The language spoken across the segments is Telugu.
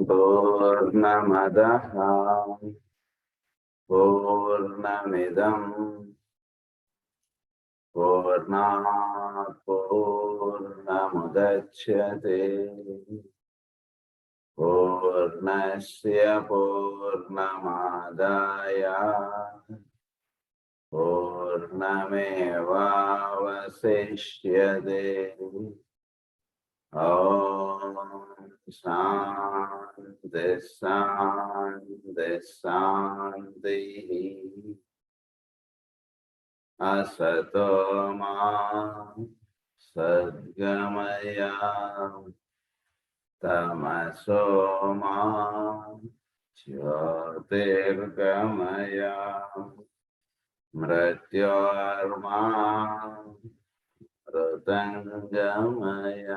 पूर्णमदः पूर्णमिदं पूर्णात् पूर्णमुदच्यते पूर्णस्य पूर्णमादाय पूर्णमेवावशिष्यते। शान्ति शान्ति शान्तिः। असतो मा सद्गमय तमसो मा ज्योतिर्गमय मृत्योर्मा मृतङ्गमय।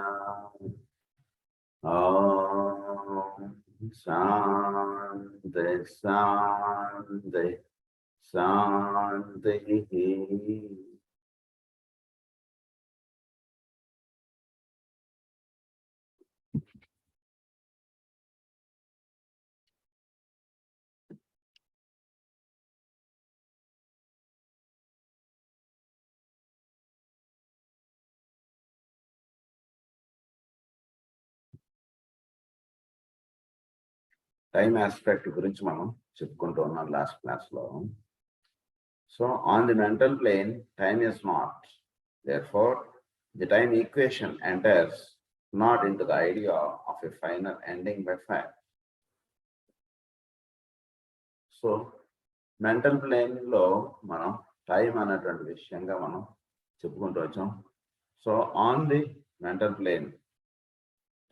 शान्ति शान्ति शान्तिः। టైం ఆస్పెక్ట్ గురించి మనం చెప్పుకుంటూ ఉన్నాం లాస్ట్ క్లాస్లో. So on the mental plane time is not, therefore the time equation enters not into the idea of a final ending by fact. So mental plane లో మనం టైం అనేటువంటి విషయంగా మనం చెప్పుకుంటూ వచ్చాం. So on the mental plane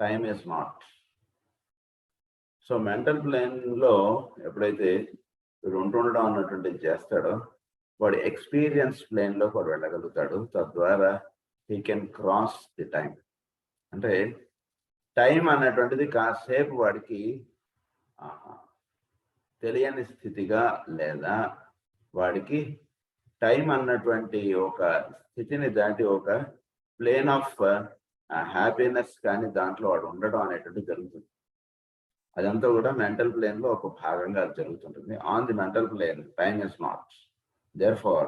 time is not. So mental plane లో ఎప్పుడైతే వీడు ఉంటుండడం అన్నటువంటి చేస్తాడో వాడు ఎక్స్పీరియన్స్ ప్లేన్ లో వాడు వెళ్ళగలుగుతాడు. తద్వారా he can cross the time. అంటే టైం అన్నటువంటిది కాసేపు వాడికి తెలియని స్థితిగా లేదా వాడికి టైం అన్నటువంటి ఒక స్థితిని దాటి ఒక ప్లేన్ ఆఫ్ హ్యాపీనెస్ కానీ దాంట్లో వాడు ఉండడం అనేటువంటి జరుగుతుంది. అదంతా కూడా మెంటల్ ప్లేన్ లో ఒక భాగంగా జరుగుతుంటుంది. On the mental plane time is not, therefore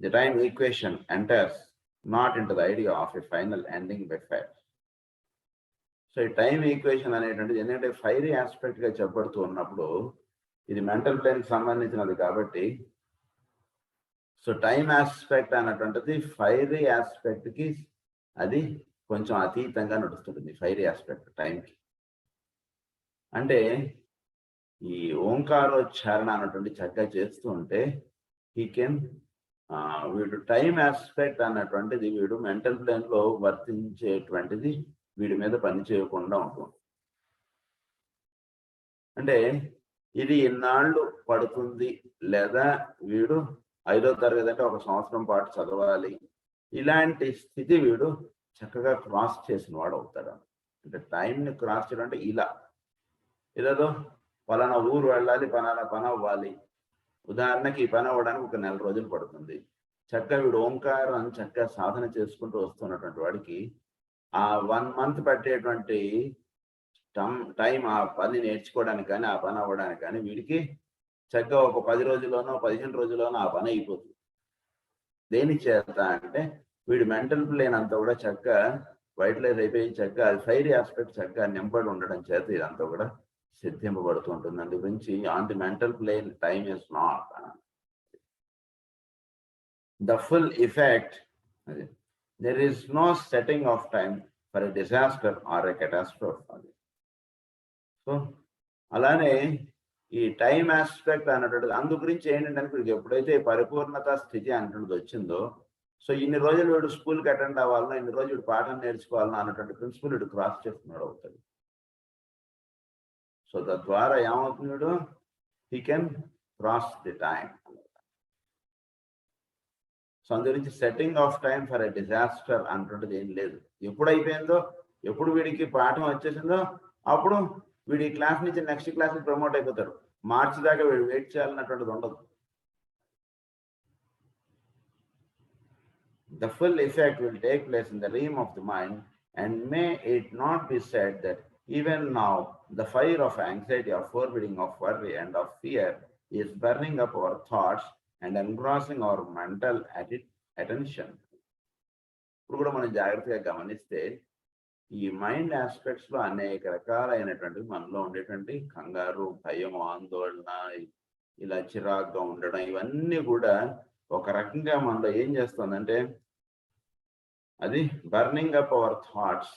the time equation enters not into the idea of a final ending by fact. So ఈ టైం ఈక్వేషన్ అనేటువంటిది ఎందుకంటే ఫైరీ ఆస్పెక్ట్ గా చెప్పబడుతూ ఉన్నప్పుడు ఇది మెంటల్ ప్లేన్ కి సంబంధించినది కాబట్టి, సో టైం ఆస్పెక్ట్ అన్నటువంటిది ఫైరీ ఆస్పెక్ట్ కి అది కొంచెం అతీతంగా నడుస్తుంటుంది. ఫైరీ ఆస్పెక్ట్ టైంకి అంటే ఈ ఓంకారోచ్చారణ అన్నటువంటి చక్కగా చేస్తూ ఉంటే హీ కెన్ వీడు టైం ఆస్పెక్ట్ అన్నటువంటిది వీడు మెంటల్ ప్లేన్ లో వర్తించేటువంటిది వీడి మీద పని చేయకుండా ఉంటుంది. అంటే ఇది ఇన్నాళ్ళు పడుతుంది, లేదా వీడు 5వ తరగతి అంటే 1 సంవత్సరం పాటు చదవాలి, ఇలాంటి స్థితి వీడు చక్కగా క్రాస్ చేసిన వాడు అవుతాడు. అంటే టైంని క్రాస్ చేయడం అంటే ఇలాదో పలానా ఊరు వెళ్ళాలి, పలానా పని అవ్వాలి, ఉదాహరణకి ఈ పని అవ్వడానికి 1 నెల రోజులు పడుతుంది. చక్కగా వీడు ఓంకారం చక్కగా సాధన చేసుకుంటూ వస్తున్నటువంటి వాడికి ఆ 1 మంత్ పట్టేటువంటి టైం ఆ పని నేర్చుకోవడానికి కానీ ఆ పని అవ్వడానికి కానీ వీడికి చక్కగా ఒక 10 రోజుల్లోనో 15 రోజుల్లోనో ఆ పని అయిపోతుంది. దేని చేత అంటే వీడి మెంటల్ ప్లేన్ అంతా కూడా చక్కగా వైట్లైజ్ అయిపోయి చక్కగా అది ఫైరీ ఆస్పెక్ట్ చక్కగా నింపడి ఉండడం చేత ఇదంతా కూడా సిద్ధింపబడుతూ ఉంటుంది. అందు గురించి on the mental plane time is not the full effect. There is no setting of time for a disaster or a catastrophe. So అలానే ఈ టైం ఆస్పెక్ట్ అన్నటువంటిది అందు గురించి ఏంటంటే వీడికి ఎప్పుడైతే పరిపూర్ణత స్థితి అన్నటువంటిది వచ్చిందో, సో ఇన్ని రోజులు వీడు స్కూల్కి అటెండ్ అవ్వాలన్నా, ఇన్ని రోజులు వీడు పాఠం నేర్చుకోవాలన్నా అన్నటువంటి ప్రిన్సిపల్ వీడు క్రాస్ చేస్తున్నాడు అవుతాడు. సో తద్వారా ఏమవుతుంది, వీడు he can cross the time. So అందు గురించి setting of time for a disaster అంటుంటది ఏం లేదు. ఎప్పుడు అయిపోయిందో, ఎప్పుడు వీడికి పాఠం వచ్చేసిందో అప్పుడు వీడి క్లాస్ నుంచి నెక్స్ట్ క్లాస్కి ప్రమోట్ అయిపోతాడు. మార్చి దాకా వీడు వెయిట్ చేయాలన్నటువంటిది ఉండదు. The full effect will take place in the realm of the mind, and may it not be said that Even now, the fire of anxiety, of foreboding, of worry, and of fear is burning up our thoughts and engrossing our mental attention. ఇప్పుడు కూడా మనం జాగ్రత్తగా గమనిస్తే ఈ మైండ్ ఆస్పెక్ట్స్ లో అనేక రకాలైనటువంటి మనలో ఉండేటువంటి కంగారు, భయం, ఆందోళన, ఇలా చిరాగ్గా ఉండడం, ఇవన్నీ కూడా ఒక రకంగా మనలో ఏం చేస్తుందంటే అది burning up our thoughts.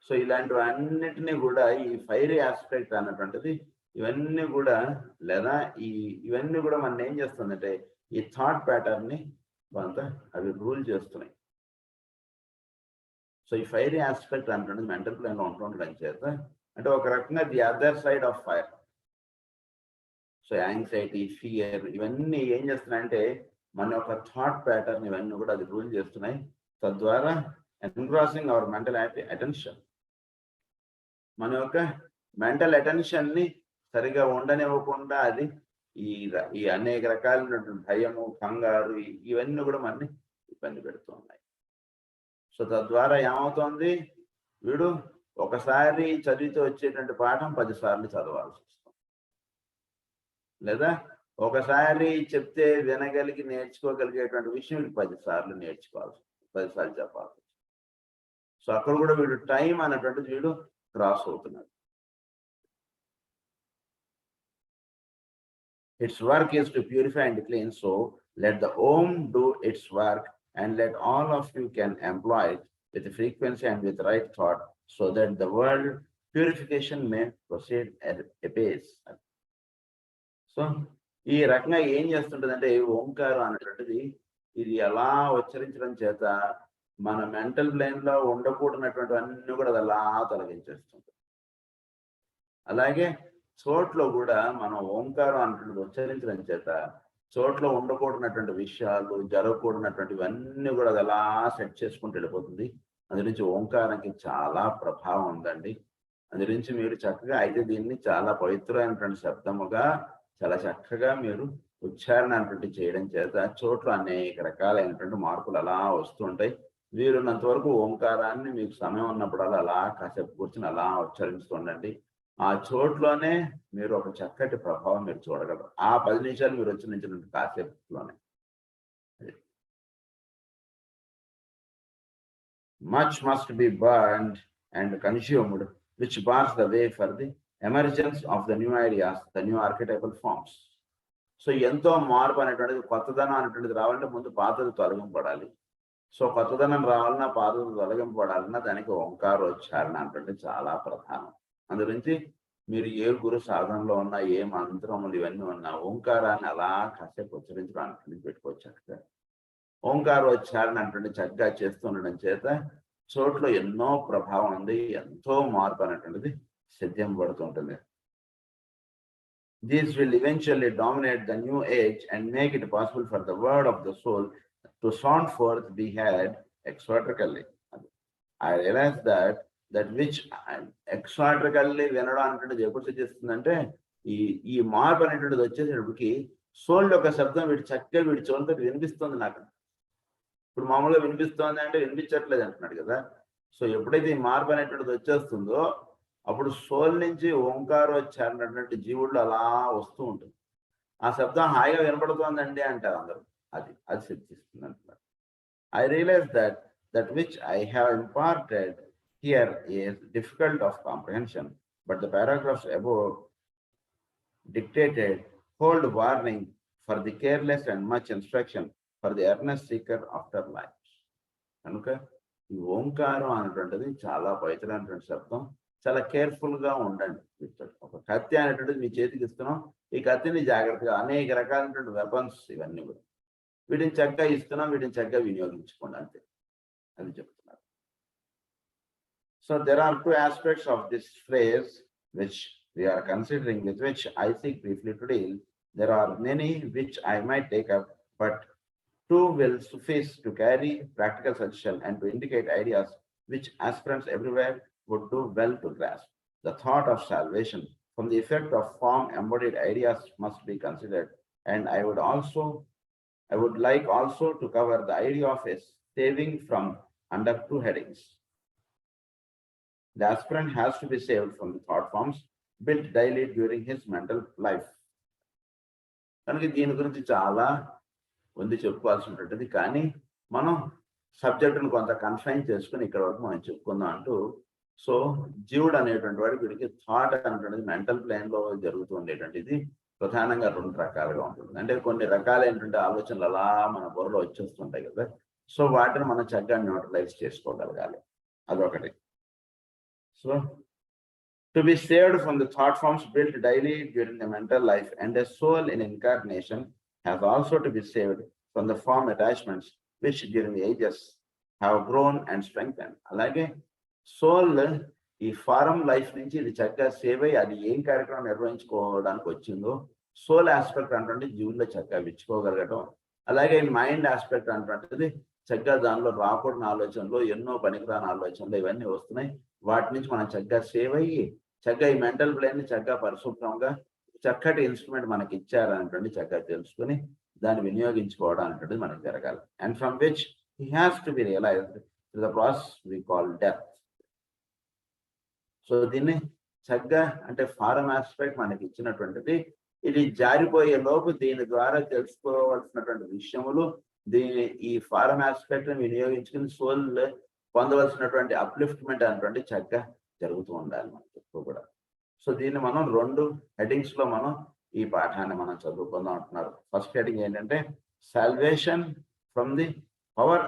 So ఇలాంటివన్నిటినీ కూడా ఈ ఫైరీ ఆస్పెక్ట్ అన్నటువంటిది ఇవన్నీ కూడా లేదా ఇవన్నీ కూడా మనం ఏం చేస్తుందంటే ఈ థాట్ ప్యాటర్న్ ని కొంత అవి రూల్ చేస్తున్నాయి. సో ఈ ఫైరీ ఆస్పెక్ట్ అంటే మెంటల్ ప్లేన్ లో ఉంటుండడం చేత అంటే ఒక రకంగా the other side of fire. So anxiety, fear ఇవన్నీ ఏం చేస్తున్నాయంటే మన యొక్క థాట్ ప్యాటర్న్ ఇవన్నీ కూడా అది రూల్ చేస్తున్నాయి. తద్వారా ఎన్గ్రాసింగ్ అవర్ మెంటల్ అటెన్షన్, మన యొక్క మెంటల్ అటెన్షన్ ని సరిగా ఉండనివ్వకుండా అది ఈ అనేక రకాలైనటువంటి భయము, కంగారు ఇవన్నీ కూడా మనని ఇబ్బంది పెడుతున్నాయి. సో తద్వారా ఏమవుతుంది, వీడు ఒకసారి చదివితే వచ్చేటువంటి పాఠం 10 సార్లు చదవాల్సి వస్తుంది, లేదా ఒకసారి చెప్తే వినగలిగి నేర్చుకోగలిగేటువంటి విషయం 10 సార్లు నేర్చుకోవాల్సి, 10 సార్లు చెప్పాల్సి. సో అక్కడ కూడా వీడు టైం అన్నటువంటిది వీడు క్రాస్ అవుతున్నాడు. Its work is to purify and clean, so let the Om do its work, and let all of you can employ it with frequency and with right thought, so that the world purification may proceed at a pace. So ఈ రకంగా ఏం చేస్తుంటదంటే ఓంకారం అనేటువంటిది ఇది ఎలా ఉచ్చరించడం చేత మన మెంటల్ ప్లేన్ లో ఉండకూడనటువంటి అన్ని కూడా అది అలా తొలగించేస్తుంది. అలాగే చోట్లో కూడా మనం ఓంకారం అనేటువంటి ఉచ్చరించడం చేత చోట్లో ఉండకూడనటువంటి విషయాలు, జరగకూడనటువంటివన్నీ కూడా అది అలా సెట్ చేసుకుంటూ వెళ్ళిపోతుంది. అందు నుంచి ఓంకారానికి చాలా ప్రభావం ఉందండి. అందు నుంచి మీరు చక్కగా అయితే దీన్ని చాలా పవిత్రమైనటువంటి శబ్దముగా చాలా చక్కగా మీరు ఉచ్చారణ అనేటువంటి చేయడం చేత చోట్ల అనేక రకాలైనటువంటి మార్పులు అలా వస్తుంటాయి. వీరున్నంత వరకు ఓంకారాన్ని మీకు సమయం ఉన్నప్పుడు అలా కాసేపు కూర్చొని అలా ఉచ్చరిస్తుండండి. ఆ చోట్లోనే మీరు ఒక చక్కటి ప్రభావం మీరు చూడగలరు. ఆ 10 నిమిషాలు మీరు ఉచ్చరించినటువంటి కాసేపులోనే. Much must be burned and consumed, which bars the way for the emergence of the new ideas, the new archetypal forms. So ఎంతో మార్పు అనేటువంటిది, కొత్తదనం అనేటువంటిది రావాలంటే ముందు పాతది తొలగింపడాలి. సో కొత్తదనం రావాలన్నా, పాతది తొలగింపడాలన్నా దానికి ఓంకారోచ్చారణ అంటే చాలా ప్రధానం. అందుగురించి మీరు ఏ గురు సాధనలో ఉన్నా, ఏ మంత్రములు ఇవన్నీ ఉన్నా ఓంకారాన్ని అలా కాసేపు ఉచ్చరించడానికి పెట్టుకోవచ్చు. చక్కగా ఓంకారోచ్చారణ అంటే చక్కగా చేస్తుండడం చేత చోట్లో ఎన్నో ప్రభావం ఉంది, ఎంతో మార్పు అనేటువంటిది సిద్ధింపబడుతుంటుంది. These will eventually dominate the new age and make it possible for the word of the soul to sound forth be heard exotically. I realize that which exotically వినడం అనేటువంటిది ఎప్పుడు సూచిస్తుందంటే ఈ మార్పు అనేటువంటిది వచ్చేసేటప్పటికి సోల్ యొక్క శబ్దం వీడి చక్కగా వీడి చోళ్ళతో వినిపిస్తుంది. నాకు ఇప్పుడు మామూలుగా వినిపిస్తోంది అంటే వినిపించట్లేదు అంటున్నాడు కదా. సో ఎప్పుడైతే ఈ మార్పు అనేటువంటిది వచ్చేస్తుందో అప్పుడు సోల్ నుంచి ఓంకారోచ్చారణ అనేటువంటి జీవుళ్ళు అలా వస్తూ ఉంటుంది. ఆ శబ్దం హాయిగా వినపడుతోందండి అంటారు అందరూ. అది సిద్ధిస్తుంది అంటున్నారు. I realize that which I have imparted here is difficult of comprehension, but the paragraphs above dictated hold warning for the careless and much instruction for the earnest seeker after life. కనుక ఈ ఓంకారం అనేటువంటిది చాలా పవిత్రమైనటువంటి శబ్దం. చాలా కేర్ఫుల్ గా ఉండండి. ఒక కత్తి అనేటువంటిది మీ చేతికి ఇస్తున్నాం, ఈ కత్తిని జాగ్రత్తగా, అనేక రకాలైనటువంటి వెపన్స్ ఇవన్నీ కూడా వీటిని చక్కగా ఇస్తున్నాం, వీటిని చక్కగా వినియోగించుకోండి అంతే, అది చెప్తున్నారు. So there are 2 aspects of this phrase which we are considering, with which I seek briefly to deal. There are many which I might take up, but 2 will suffice to carry practical suggestion and to indicate ideas which aspirants everywhere would do well to grasp. The thought of salvation from the effect of form embodied ideas must be considered, and I would like also to cover the idea of a saving from under 2 headings. The aspirant has to be saved from the thought forms built daily during his mental life. కనుక దీని గురించి చాలా ఉంది చెప్పుకోవాల్సి ఉంటుంది, కానీ మనం సబ్జెక్టును కొంత కన్ఫైన్ చేసుకుని ఇక్కడ వరకు మనం చెప్పుకుందాం అంటూ. సో జీవుడు అనేటువంటి వాడు వీడికి థాట్ అనేటువంటిది మెంటల్ ప్లేన్ లో జరుగుతూ ఉండేటువంటిది ప్రధానంగా 2 రకాలుగా ఉంటుంది. అంటే కొన్ని రకాలైనటువంటి ఆలోచనలు అలా మన బుర్రలో వచ్చేస్తుంటాయి కదా, సో వాటిని మనం చక్కగా న్యూట్రలైజ్ చేసుకోగలగాలి, అదొకటి. So to be saved from the thought forms built daily during the mental life, and a soul in incarnation has also to be saved from the form attachments which during the ages have grown and strengthened. అలాగే సోల్ ఈ ఫారం లైఫ్ నుంచి ఇది చక్కగా సేవ్ అయ్యి అది ఏం కార్యక్రమం నిర్వహించుకోవడానికి వచ్చిందో సోల్ ఆస్పెక్ట్ అంటే జీవుల్లో చక్కగా విచ్చుకోగలగటం. అలాగే మైండ్ ఆస్పెక్ట్ అంటే చక్కగా దానిలో రాకూడని ఆలోచనలు, ఎన్నో పనికిరాని ఆలోచనలు ఇవన్నీ వస్తున్నాయి, వాటి నుంచి మనం చక్కగా సేవ్ అయ్యి చక్కగా ఈ మెంటల్ ప్లేన్ ని చక్కగా పరిశుభ్రంగా చక్కటి ఇన్స్ట్రుమెంట్ మనకి ఇచ్చారనేటువంటి చక్కగా తెలుసుకుని దాన్ని వినియోగించుకోవడం అనేటువంటిది మనకు జరగాలి. And from which he has to be realised through the process we call death. So దీన్ని చక్కగా అంటే ఫారం ఆస్పెక్ట్ మనకి ఇచ్చినటువంటిది, ఇది జారిపోయే లోపు దీని ద్వారా తెలుసుకోవాల్సినటువంటి విషయములు ఈ ఫారం ఆస్పెక్ట్ ని వినియోగించుకుని సోల్ పొందవలసినటువంటి అప్లిఫ్ట్మెంట్ అనేటువంటి చక్కగా జరుగుతూ ఉండాలి మనకి ఎప్పుడు కూడా. సో దీన్ని మనం 2 హెడ్డింగ్స్ లో మనం ఈ పాఠాన్ని మనం చదువుకుందాం అంటున్నారు. ఫస్ట్ హెడ్డింగ్ ఏంటంటే salvation from the power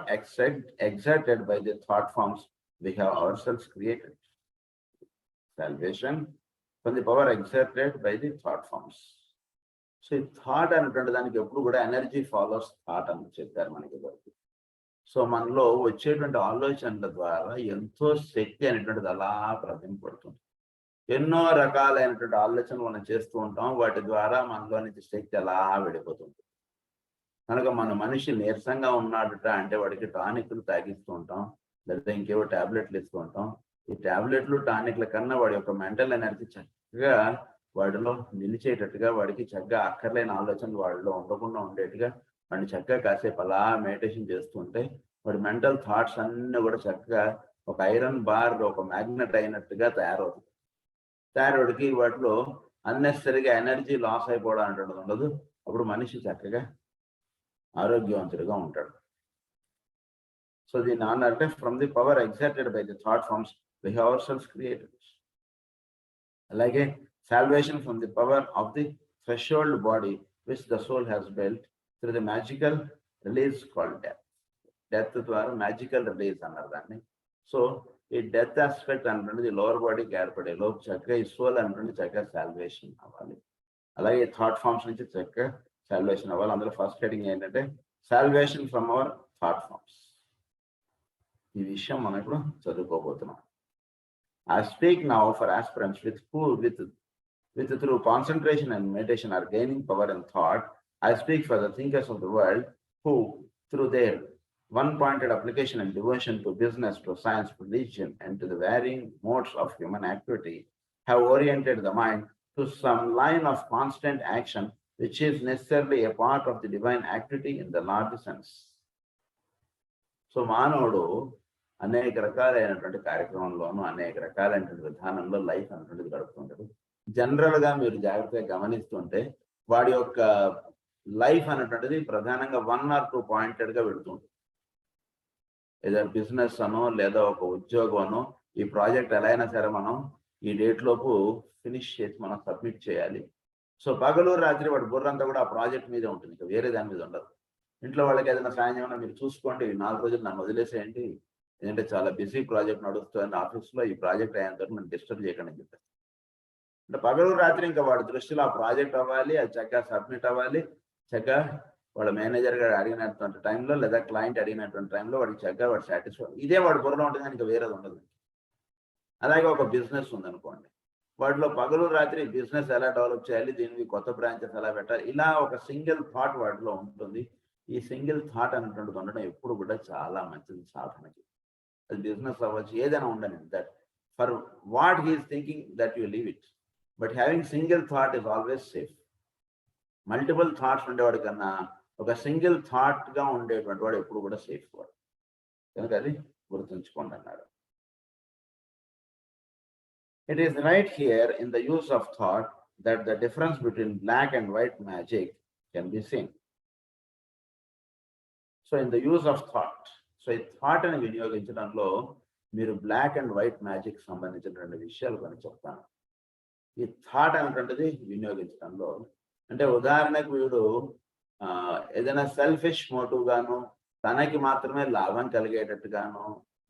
exerted by the thought forms we have our shelves created. Salvation from the power exerted by the thought forms. So ఈ థాట్ అనేటువంటి దానికి ఎప్పుడు కూడా ఎనర్జీ ఫాలోస్ థాట్ అని చెప్పారు మనకి వరకు. సో మనలో వచ్చేటువంటి ఆలోచనల ద్వారా ఎంతో శక్తి అనేటువంటిది అలా ప్రతింపడుతుంది. ఎన్నో రకాలైనటువంటి ఆలోచనలు మనం చేస్తూ ఉంటాం, వాటి ద్వారా మనలో నుంచి శక్తి అలా వెళ్ళిపోతుంది. కనుక మన మనిషి నీరసంగా ఉన్నాడట అంటే వాడికి టానిక్లు తాగిస్తూ ఉంటాం, లేదా ఇంకేవో టాబ్లెట్లు ఇస్తూ ఉంటాం. ఈ టాబ్లెట్లు టానిక్ల కన్నా వాడి యొక్క మెంటల్ ఎనర్జీ చక్కగా వాడిలో నిలిచేటట్టుగా, వాడికి చక్కగా అక్కర్లేని ఆలోచనలు వాడిలో ఉండకుండా ఉండేట్టుగా వాడిని చక్కగా కాసేపు అలా మెడిటేషన్ చేస్తుంటే వాడి మెంటల్ థాట్స్ అన్నీ కూడా చక్కగా ఒక ఐరన్ బార్ ఒక మ్యాగ్నెట్ అయినట్టుగా తయారవుడికి వాటిలో అన్నెసరిగా ఎనర్జీ లాస్ అయిపోవడం అంటూ ఉండదు. అప్పుడు మనిషి చక్కగా ఆరోగ్యవంతుడిగా ఉంటాడు. సో దీని అంటే from the power exerted by the thought forms we have hour shelves created. అలాగే salvation from the power of the threshold body which the soul has built through the magical release called death. Death ద్వారా మ్యాజికల్ రిలీజ్ అన్నారు దాన్ని. సో ఈ డెత్ ఆస్పెక్ట్ అంటే లోవర్ బాడీకి ఏర్పడే లోపు చక్కగా ఈ సోల్ అంటే చక్కగా సాల్వేషన్ అవ్వాలి. అలాగే థాట్ ఫార్మ్స్ నుంచి చక్కగా సాల్వేషన్ అవ్వాలి. అందులో ఫస్ట్ హెడింగ్ ఏంటంటే salvation from our thought forms. ఈ విషయం మనం ఇప్పుడు చదువుకోబోతున్నాం. I speak now for aspirants with through concentration and meditation are gaining power and thought. I speak for the thinkers of the world who through their one-pointed application and devotion to business, to science, to religion, and to the varying modes of human activity have oriented the mind to some line of constant action which is necessarily a part of the divine activity in the larger sense. So మానవుడు అనేక రకాలైనటువంటి కార్యక్రమంలోనూ అనేక రకాలైనటువంటి విధానంలో లైఫ్ అనేటువంటిది గడుపుతుంటాడు. జనరల్ గా మీరు జాగ్రత్తగా గమనిస్తుంటే వాడి యొక్క లైఫ్ అనేటువంటిది ప్రధానంగా 1 or 2 పాయింటెడ్ గా పెడుతుంది. ఏదో బిజినెస్ అనో లేదా ఒక ఉద్యోగం అనో ఈ ప్రాజెక్ట్ ఎలా అయినా సరే మనం ఈ డేట్ లోపు ఫినిష్ చేసి మనం సబ్మిట్ చేయాలి. సో పగలు రాత్రి వాడి బుర్రంతా కూడా ఆ ప్రాజెక్ట్ మీదే ఉంటుంది, ఇంకా వేరే దాని మీద ఉండదు. ఇంట్లో వాళ్ళకి ఏదైనా సాయం ఏమైనా మీరు చూసుకోండి, 4 రోజులు నన్ను వదిలేసేయండి, ఎందుకంటే చాలా బిజీ ప్రాజెక్ట్ నడుస్తుంది ఆఫీస్లో, ఈ ప్రాజెక్ట్ అయ్యేంత వరకు నన్ను డిస్టర్బ్ చేయకండి చెప్పేసి. అంటే పగలు రాత్రి ఇంకా వాడి దృష్టిలో ఆ ప్రాజెక్ట్ అవ్వాలి, అది చక్కగా సబ్మిట్ అవ్వాలి, చక్కగా వాళ్ళ మేనేజర్ గారు అడిగినటువంటి టైంలో లేదా క్లయింట్ అడిగినటువంటి టైంలో వాడికి చక్కగా వాడు సాటిస్ఫై, ఇదే వాడి బుర్రలో ఉంటుంది, ఇంకా వేరేది ఉండదు. అలాగే ఒక బిజినెస్ ఉందనుకోండి, వాటిలో పగలు రాత్రి బిజినెస్ ఎలా డెవలప్ చేయాలి, దీనికి కొత్త బ్రాంచెస్ ఎలా పెట్టాలి, ఇలా ఒక సింగిల్ థాట్ వాటిలో ఉంటుంది. ఈ సింగిల్ థాట్ అనేటువంటిది ఉండడం ఎప్పుడు కూడా చాలా మంచిది సాధనకి. అది బిజినెస్ అవ్వచ్చు, ఏదైనా ఉండని, that for what he's thinking that you leave it, but having single thought is always safe. Multiple thoughts ఉండేవాడి కన్నా ఒక సింగిల్ థాట్ గా ఉండేటువంటి వాడు ఎప్పుడు కూడా సేఫ్ వాడు. కనుక అది గుర్తుంచుకోండి అన్నాడు. It is right here in the use of thought that the difference between black and white magic can be seen. So in the use of thought, so ఈ థాట్ అని వినియోగించడంలో మీరు బ్లాక్ అండ్ వైట్ మ్యాజిక్ సంబంధించినటువంటి విషయాలు కొన్ని చెప్తాను. ఈ థాట్ అనేటువంటిది వినియోగించడంలో అంటే ఉదాహరణకు వీడు ఏదైనా సెల్ఫిష్ మోటివ్ గాను, తనకి మాత్రమే లాభం కలిగేటట్టుగాను,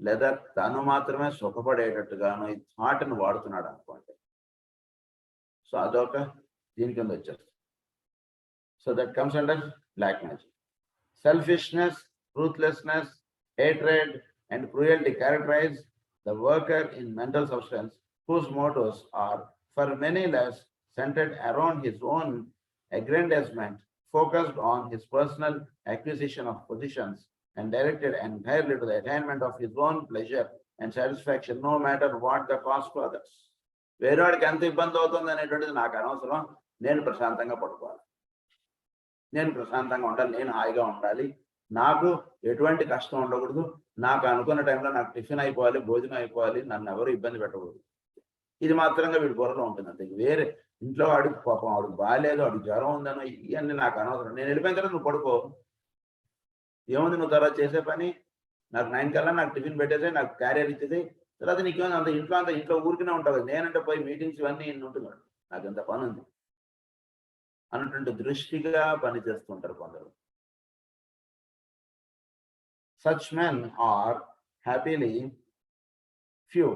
లేదా తను మాత్రమే సుఖపడేటట్టుగాను ఈ థాట్ని వాడుతున్నాడు అనుకోండి. సో అదొక దీని కింద వచ్చేస్తుంది. So that comes under black magic. Selfishness, ruthlessness, hatred, and cruelty characterize the worker in mental substance whose motives are for many less centered around his own aggrandizement, focused on his personal acquisition of positions, and directed entirely to the attainment of his own pleasure and satisfaction, no matter what the cost to others. వేరేవాడికి ఎంత ఇబ్బంది అవుతుంది అనేటువంటిది నాకు అనవసరం, నేను ప్రశాంతంగా పడుకోవాలి, నేను ప్రశాంతంగా ఉండాలి, నేను హాయిగా ఉండాలి, నాకు ఎటువంటి కష్టం ఉండకూడదు, నాకు అనుకున్న టైంలో నాకు టిఫిన్ అయిపోవాలి, భోజనం అయిపోవాలి, నన్ను ఎవరు ఇబ్బంది పెట్టకూడదు. ఇది మాత్రంగా వీడి బుర్రలో ఉంటుంది అంతే. వేరే ఇంట్లో వాడికి పాపం వాడికి బాగాలేదు, వాడికి జ్వరం ఉందనో ఇవన్నీ నాకు అనవసరం. నేను వెళ్ళిపోయిన తర్వాత నువ్వు పడుకో, ఏముంది నువ్వు తర్వాత చేసే పని, నాకు 9 కల్లా నాకు టిఫిన్ పెట్టేసే, నాకు క్యారియర్ ఇచ్చేది, తర్వాత నీకేమైనా అంత ఇంట్లో ఊరికనే ఉంటావు కదా, నేనంటే పోయి మీటింగ్స్ ఇవన్నీ ఉంటున్నాడు, నాకు ఎంత పని ఉంది అన్నటువంటి దృష్టిగా పనిచేస్తుంటారు కొందరు. Such men are happily few,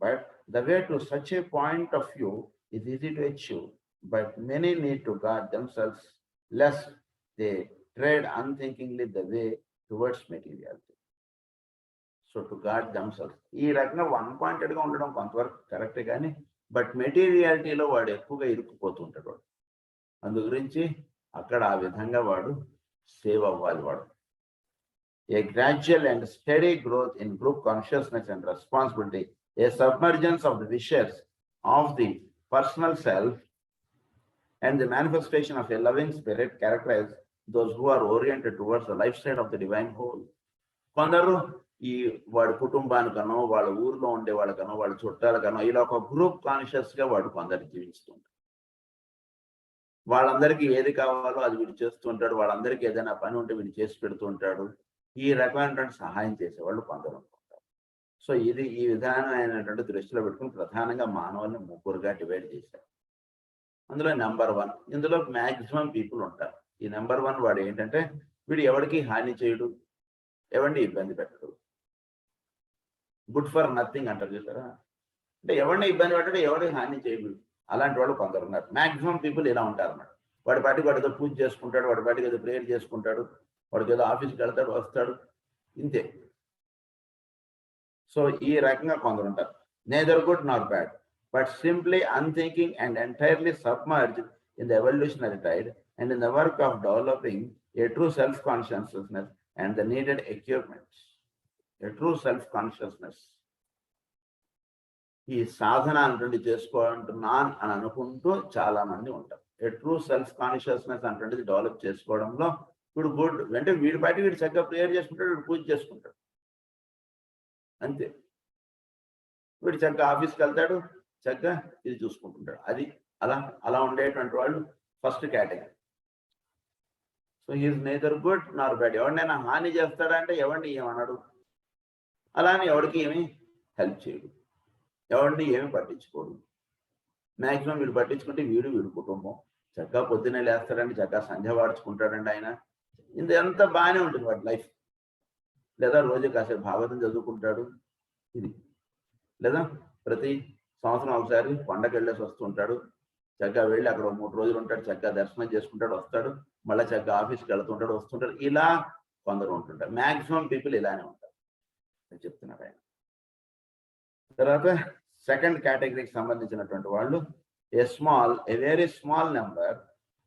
but the way to such a point of view is easy to achieve, but many need to guard themselves lest they tread unthinkingly the way towards materiality. So to guard themselves, ఈ రకంగా 1 pointedగా ఉండడం కొంతవరకు కరెక్టే కానీ, బట్ మెటీరియాలిటీలో వాడు ఎక్కువగా ఇరుక్కుపోతుంటాడు. వాడు అందు గురించి అక్కడ ఆ విధంగా వాడు సేవ్ అవ్వాలి. వాడు a gradual and steady growth in group consciousness and responsibility, a submergence of the wishes of the personal self, and the manifestation of a loving spirit characterize those who are oriented towards the lifestyle of the divine whole. కొందరు ఈ వాడి కుటుంబానికనో, వాళ్ళ ఊర్లో ఉండే వాళ్ళకనో, వాళ్ళ చుట్టాలకనో ఇలా ఒక గ్రూప్ కాన్షియస్ గా వాడు కొందరు జీవిస్తుంటాడు. వాళ్ళందరికీ ఏది కావాలో అది వీడు చేస్తుంటాడు, వాళ్ళందరికీ ఏదైనా పని ఉంటే వీడు చేసి పెడుతుంటాడు. ఈ రకమైనటువంటి సహాయం చేసేవాళ్ళు కొందరు అనుకుంటారు. సో ఇది ఈ విధానమైనటువంటి దృష్టిలో పెట్టుకుని ప్రధానంగా మానవుల్ని 3గా డివైడ్ చేశారు. అందులో నెంబర్ 1, ఇందులో మ్యాక్సిమం పీపుల్ ఉంటారు. ఈ నెంబర్ 1 వాడు ఏంటంటే వీడు ఎవరికి హాని చేయడు, ఎవరిని ఇబ్బంది పెట్టడు, గుడ్ ఫర్ నథింగ్ అంటారు చూసారా, అంటే ఎవరిని ఇబ్బంది పెట్టడు, ఎవరికి హాని చేయడు. అలాంటి వాళ్ళు కొందరు ఉన్నారు. మ్యాక్సిమం పీపుల్ ఇలా ఉంటారు అన్నమాట. వాడి పాటికి వాడితో పూజ చేసుకుంటాడు, వాడి పాటికి ఏదో ప్రేయర్ చేసుకుంటాడు, వాడికి ఏదో ఆఫీస్కి వెళ్తాడు, వస్తాడు, ఇంతే. సో ఈ రకంగా కొందరు ఉంటారు. Neither good nor bad, but simply unthinking and entirely submerged in the evolutionary tide and in the work of developing a true self consciousness and the needed equipments. A true self consciousness, ఈ సాధన అంటే చేసుకుంటున్నాను అని అనుకుంటూ చాలా మంది ఉంటారు. ఏ ట్రూ సెల్ఫ్ కాన్షియస్నెస్ అంటే డెవలప్ చేసుకోవడంలో వీడు గుడ్ అంటే వీడి బయట వీడు చక్కగా ప్రేయర్ చేసుకుంటాడు, వీడు పూజ చేసుకుంటాడు, అంతే. వీడు చక్కగా ఆఫీస్కి వెళ్తాడు, చక్కగా ఇది చూసుకుంటుంటాడు. అది అలా ఉండేటువంటి వాళ్ళు first category. So he is neither good nor bad. ఎవరినైనా హాని చేస్తాడంటే ఎవరిని ఏమన్నాడు, అలానే ఎవరికి ఏమి హెల్ప్ చేయడు, ఎవరిని ఏమి పట్టించుకోడు. మ్యాక్సిమం వీడు పట్టించుకుంటే వీడి కుటుంబం చక్కగా పొద్దున్నే లేస్తాడండి, చక్కగా సంధ్య వాడుచుకుంటాడండి, ఆయన ఇంత బాగానే ఉంటుంది వాడి లైఫ్. లేదా రోజు కాసేపు భాగవతం చదువుకుంటాడు, ఇది. లేదా ప్రతి సంవత్సరం ఒకసారి కొండకి వెళ్ళేసి వస్తుంటాడు, చక్కగా వెళ్ళి అక్కడ 3 రోజులు ఉంటాడు, చక్కగా దర్శనం చేసుకుంటాడు, వస్తాడు, మళ్ళీ చక్కగా ఆఫీస్కి వెళ్తుంటాడు, వస్తుంటాడు. ఇలా కొందరు ఉంటుంటారు. మ్యాక్సిమం పీపుల్ ఇలానే ఉంటారు అని చెప్తున్నారు ఆయన. తర్వాత సెకండ్ కేటగిరీకి సంబంధించినటువంటి వాళ్ళు a very small number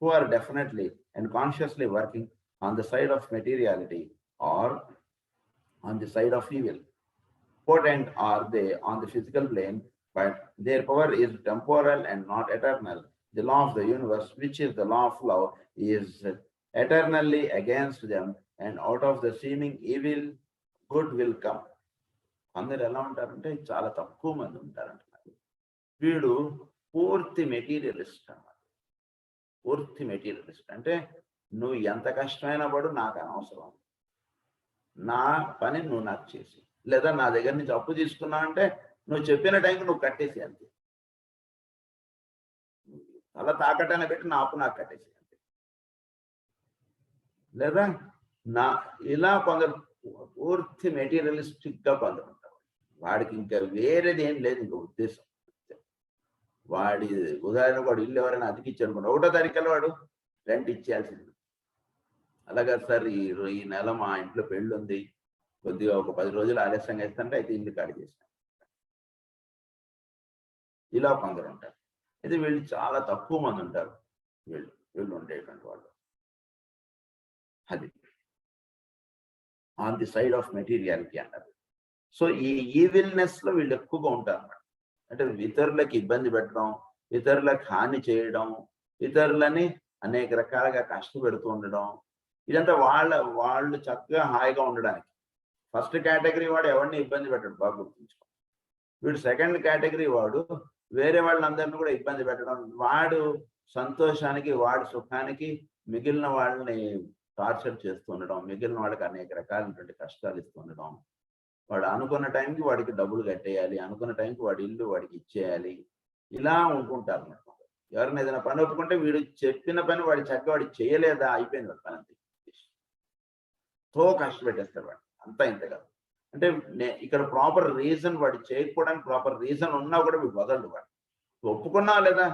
who are definitely and consciously working on the side of materiality or on the side of evil. Potent are they on the physical plane, but their power is temporal and not eternal. The law of the universe, which is the law of love, is eternally against them, and out of the seeming evil, good will come. అందరు ఎలా ఉంటారంటే చాలా తక్కువ మంది ఉంటారంట. వీడు పూర్తి మెటీరియలిస్ట్ అన్నమాట. పూర్తి మెటీరియలిస్ట్ అంటే నువ్వు ఎంత కష్టమైనా పడు, నాకు అనవసరం, నా పని నువ్వు నాకు చేసి, లేదా నా దగ్గర నుంచి అప్పు తీసుకున్నావు అంటే నువ్వు చెప్పిన టైంకి నువ్వు కట్టేసి అంతే. అలా తాకటాన్ని పెట్టి నా అప్పు నాకు కట్టేసి అంతే. లేదా నా ఇలా కొందరు పూర్తి మెటీరియలిస్టిక్ గా కొందరు ఉంటారు. వాడికి ఇంకా వేరేది ఏం లేదు, ఇంకా ఉద్దేశం. వాడి ఉదాహరణ వాడు ఇల్లు ఎవరైనా అతికిచ్చి అనుకోండి, 1వ తారీఖులో వాడు రెంట్ ఇచ్చేయాల్సింది. అలాగా సార్ ఈ నెల మా ఇంట్లో పెళ్ళి ఉంది, కొద్దిగా ఒక 10 రోజులు ఆలస్యంగా ఇస్తుంటే అయితే ఇల్లు ఖాళీ చేశాను. ఇలా కొందరు ఉంటారు. అయితే వీళ్ళు చాలా తక్కువ మంది ఉంటారు, వీళ్ళు ఉండేటువంటి వాళ్ళు. అది on the side of materiality అన్నారు. సో ఈ ఈవిల్నెస్ లో వీళ్ళు ఎక్కువగా ఉంటారు అన్నమాట. అంటే ఇతరులకు ఇబ్బంది పెట్టడం, ఇతరులకు హాని చేయడం, ఇతరులని అనేక రకాలుగా కష్టపెడుతూ ఉండడం, ఇదంతా వాళ్ళు చక్కగా హాయిగా ఉండడానికి. ఫస్ట్ కేటగిరీ వాడు ఎవరిని ఇబ్బంది పెట్టడు, బాగా గుర్తుంచుకో. వీడు సెకండ్ కేటగిరీ వాడు వేరే వాళ్ళందరినీ కూడా ఇబ్బంది పెట్టడం, వాడు సంతోషానికి, వాడి సుఖానికి మిగిలిన వాళ్ళని టార్చర్ చేస్తూ ఉండడం, మిగిలిన వాళ్ళకి అనేక రకాలైనటువంటి కష్టాలు ఇస్తూ ఉండడం. వాడు అనుకున్న టైంకి వాడికి డబ్బులు కట్టేయాలి, అనుకున్న టైంకి వాడి ఇల్లు వాడికి ఇచ్చేయాలి, ఇలా ఉంటుంటారు అన్నమాట. ఎవరైనా ఏదైనా పని ఒప్పుకుంటే వీడు చెప్పిన పని వాడి చక్కగా వాడికి చేయలేదా, అయిపోయింది వాడి పని అంతే. తో కష్టపెట్టేస్తారు వాడు, అంతా ఇంత కాదు. అంటే ఇక్కడ ప్రాపర్ రీజన్ వాడు చేయకపోవడానికి ప్రాపర్ రీజన్ ఉన్నా కూడా వీడు వదలడు. వాడు ఒప్పుకున్నా లేదా,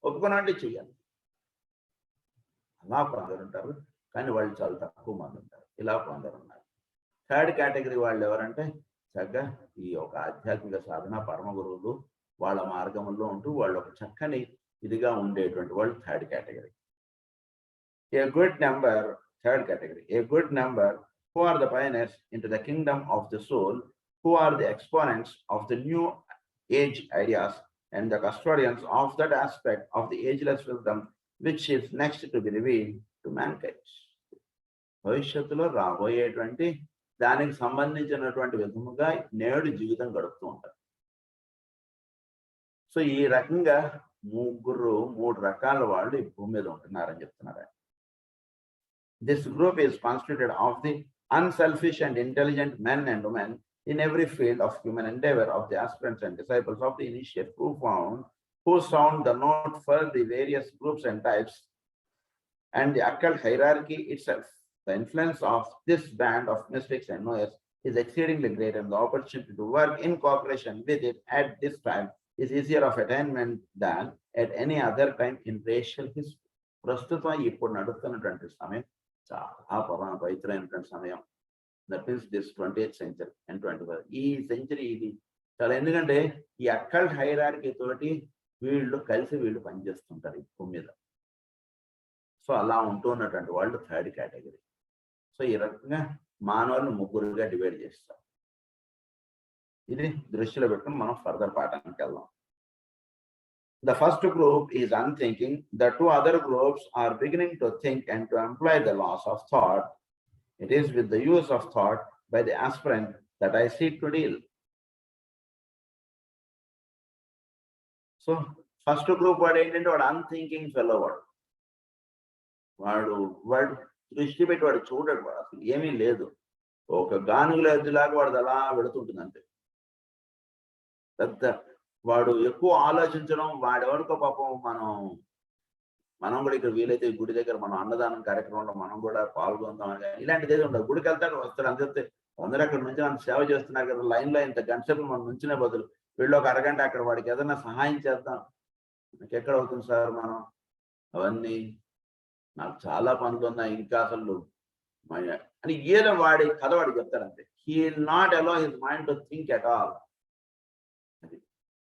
ఒప్పుకున్నా అంటే చెయ్యాలి. అలా కొందరు ఉంటారు, కానీ వాళ్ళు చాలా తక్కువ మంది ఉంటారు. ఇలా కొందరు ఉన్నారు. థర్డ్ కేటగిరీ వాళ్ళు ఎవరంటే చక్కగా ఈ ఒక ఆధ్యాత్మిక సాధన, పరమ గురువులు వాళ్ళ మార్గంలో ఉంటూ వాళ్ళు ఒక చక్కని ఇదిగా ఉండేటువంటి వాళ్ళు third category. Third category a good number who are the pioneers into the kingdom of the soul, who are the exponents of the new age ideas and the custodians of that aspect of the ageless wisdom which is next to be revealed to mankind. భవిష్యత్తులో రాబోయేటువంటి దానికి సంబంధించినటువంటి విధముగా నేడు జీవితం గడుపుతూ ఉంటారు. సో ఈ రకంగా మూడు రకాల వాళ్ళు ఈ భూమి మీద ఉంటున్నారని చెప్తున్నారు. This group is constituted of the unselfish and intelligent men and women in every field of human endeavor, of the aspirants and disciples of the initiate who sound the note for the various groups and types and the occult hierarchy itself. The influence of this band of mystics and knowers is exceedingly great, and the opportunity to work in cooperation with it at this time is easier of attainment than at any other time in racial history. ప్రస్తుతం ఇప్పుడు నడుస్తున్నటువంటి సమయం చాలా పవిత్రమైనటువంటి సమయం. That means this 20th century and 21st. ఈ సెంచరీ ఇది చాలా, ఎందుకంటే ఈ అక్కల్ట్ హైరార్కీ తోటి వీళ్ళు కలిసి పనిచేస్తుంటారు ఈ భూమి మీద. సో అలా ఉంటూ ఉన్నటువంటి వాళ్ళు థర్డ్ కేటగిరీ. సో ఈ రకంగా మానవులను ముగ్గురుగా డివైడ్ చేస్తాం. ఇది దృష్టిలో పెట్టుకుని మనం ఫర్దర్ పాఠానికి వెళ్దాం. The first group is unthinking. The two other groups are beginning to think and to employ the laws of thought. It is with the use of thought by the aspirant that I seek to deal. So first group వాడు ఏంటంటే వాడు అన్థింకింగ్ ఫెలో. వాడు దృష్టి పెట్టి వాడు చూడడు, వాడు అసలు ఏమీ లేదు, ఒక గానుగుల ఎద్దులాగా వాడు అలా వెళుతుంటుంది అంతే. పెద్ద వాడు ఎక్కువ ఆలోచించడం, వాడెవరికో పాపం మనం కూడా ఇక్కడ వీలైతే గుడి దగ్గర మనం అన్నదానం కార్యక్రమంలో మనం కూడా పాల్గొందాం, ఇలాంటిది ఏది ఉండదు. గుడికి వెళ్తాడు, వస్తాడు, అంతే. అందరూ అక్కడ నుంచి మనం సేవ చేస్తున్నారు కదా, లైన్లో ఇంత గంటసేపు మనం నుంచునే బదులు వీళ్ళు ఒక అరగంట అక్కడ వాడికి ఏదైనా సహాయం చేద్దాం. నాకు ఎక్కడ అవుతుంది సార్, మనం అవన్నీ నాకు చాలా పనులు ఉన్నాయి, ఇంకా అసలు అని ఏదో వాడి కథ వాడికి చెప్తారంతే. He will not allow his mind to think at all.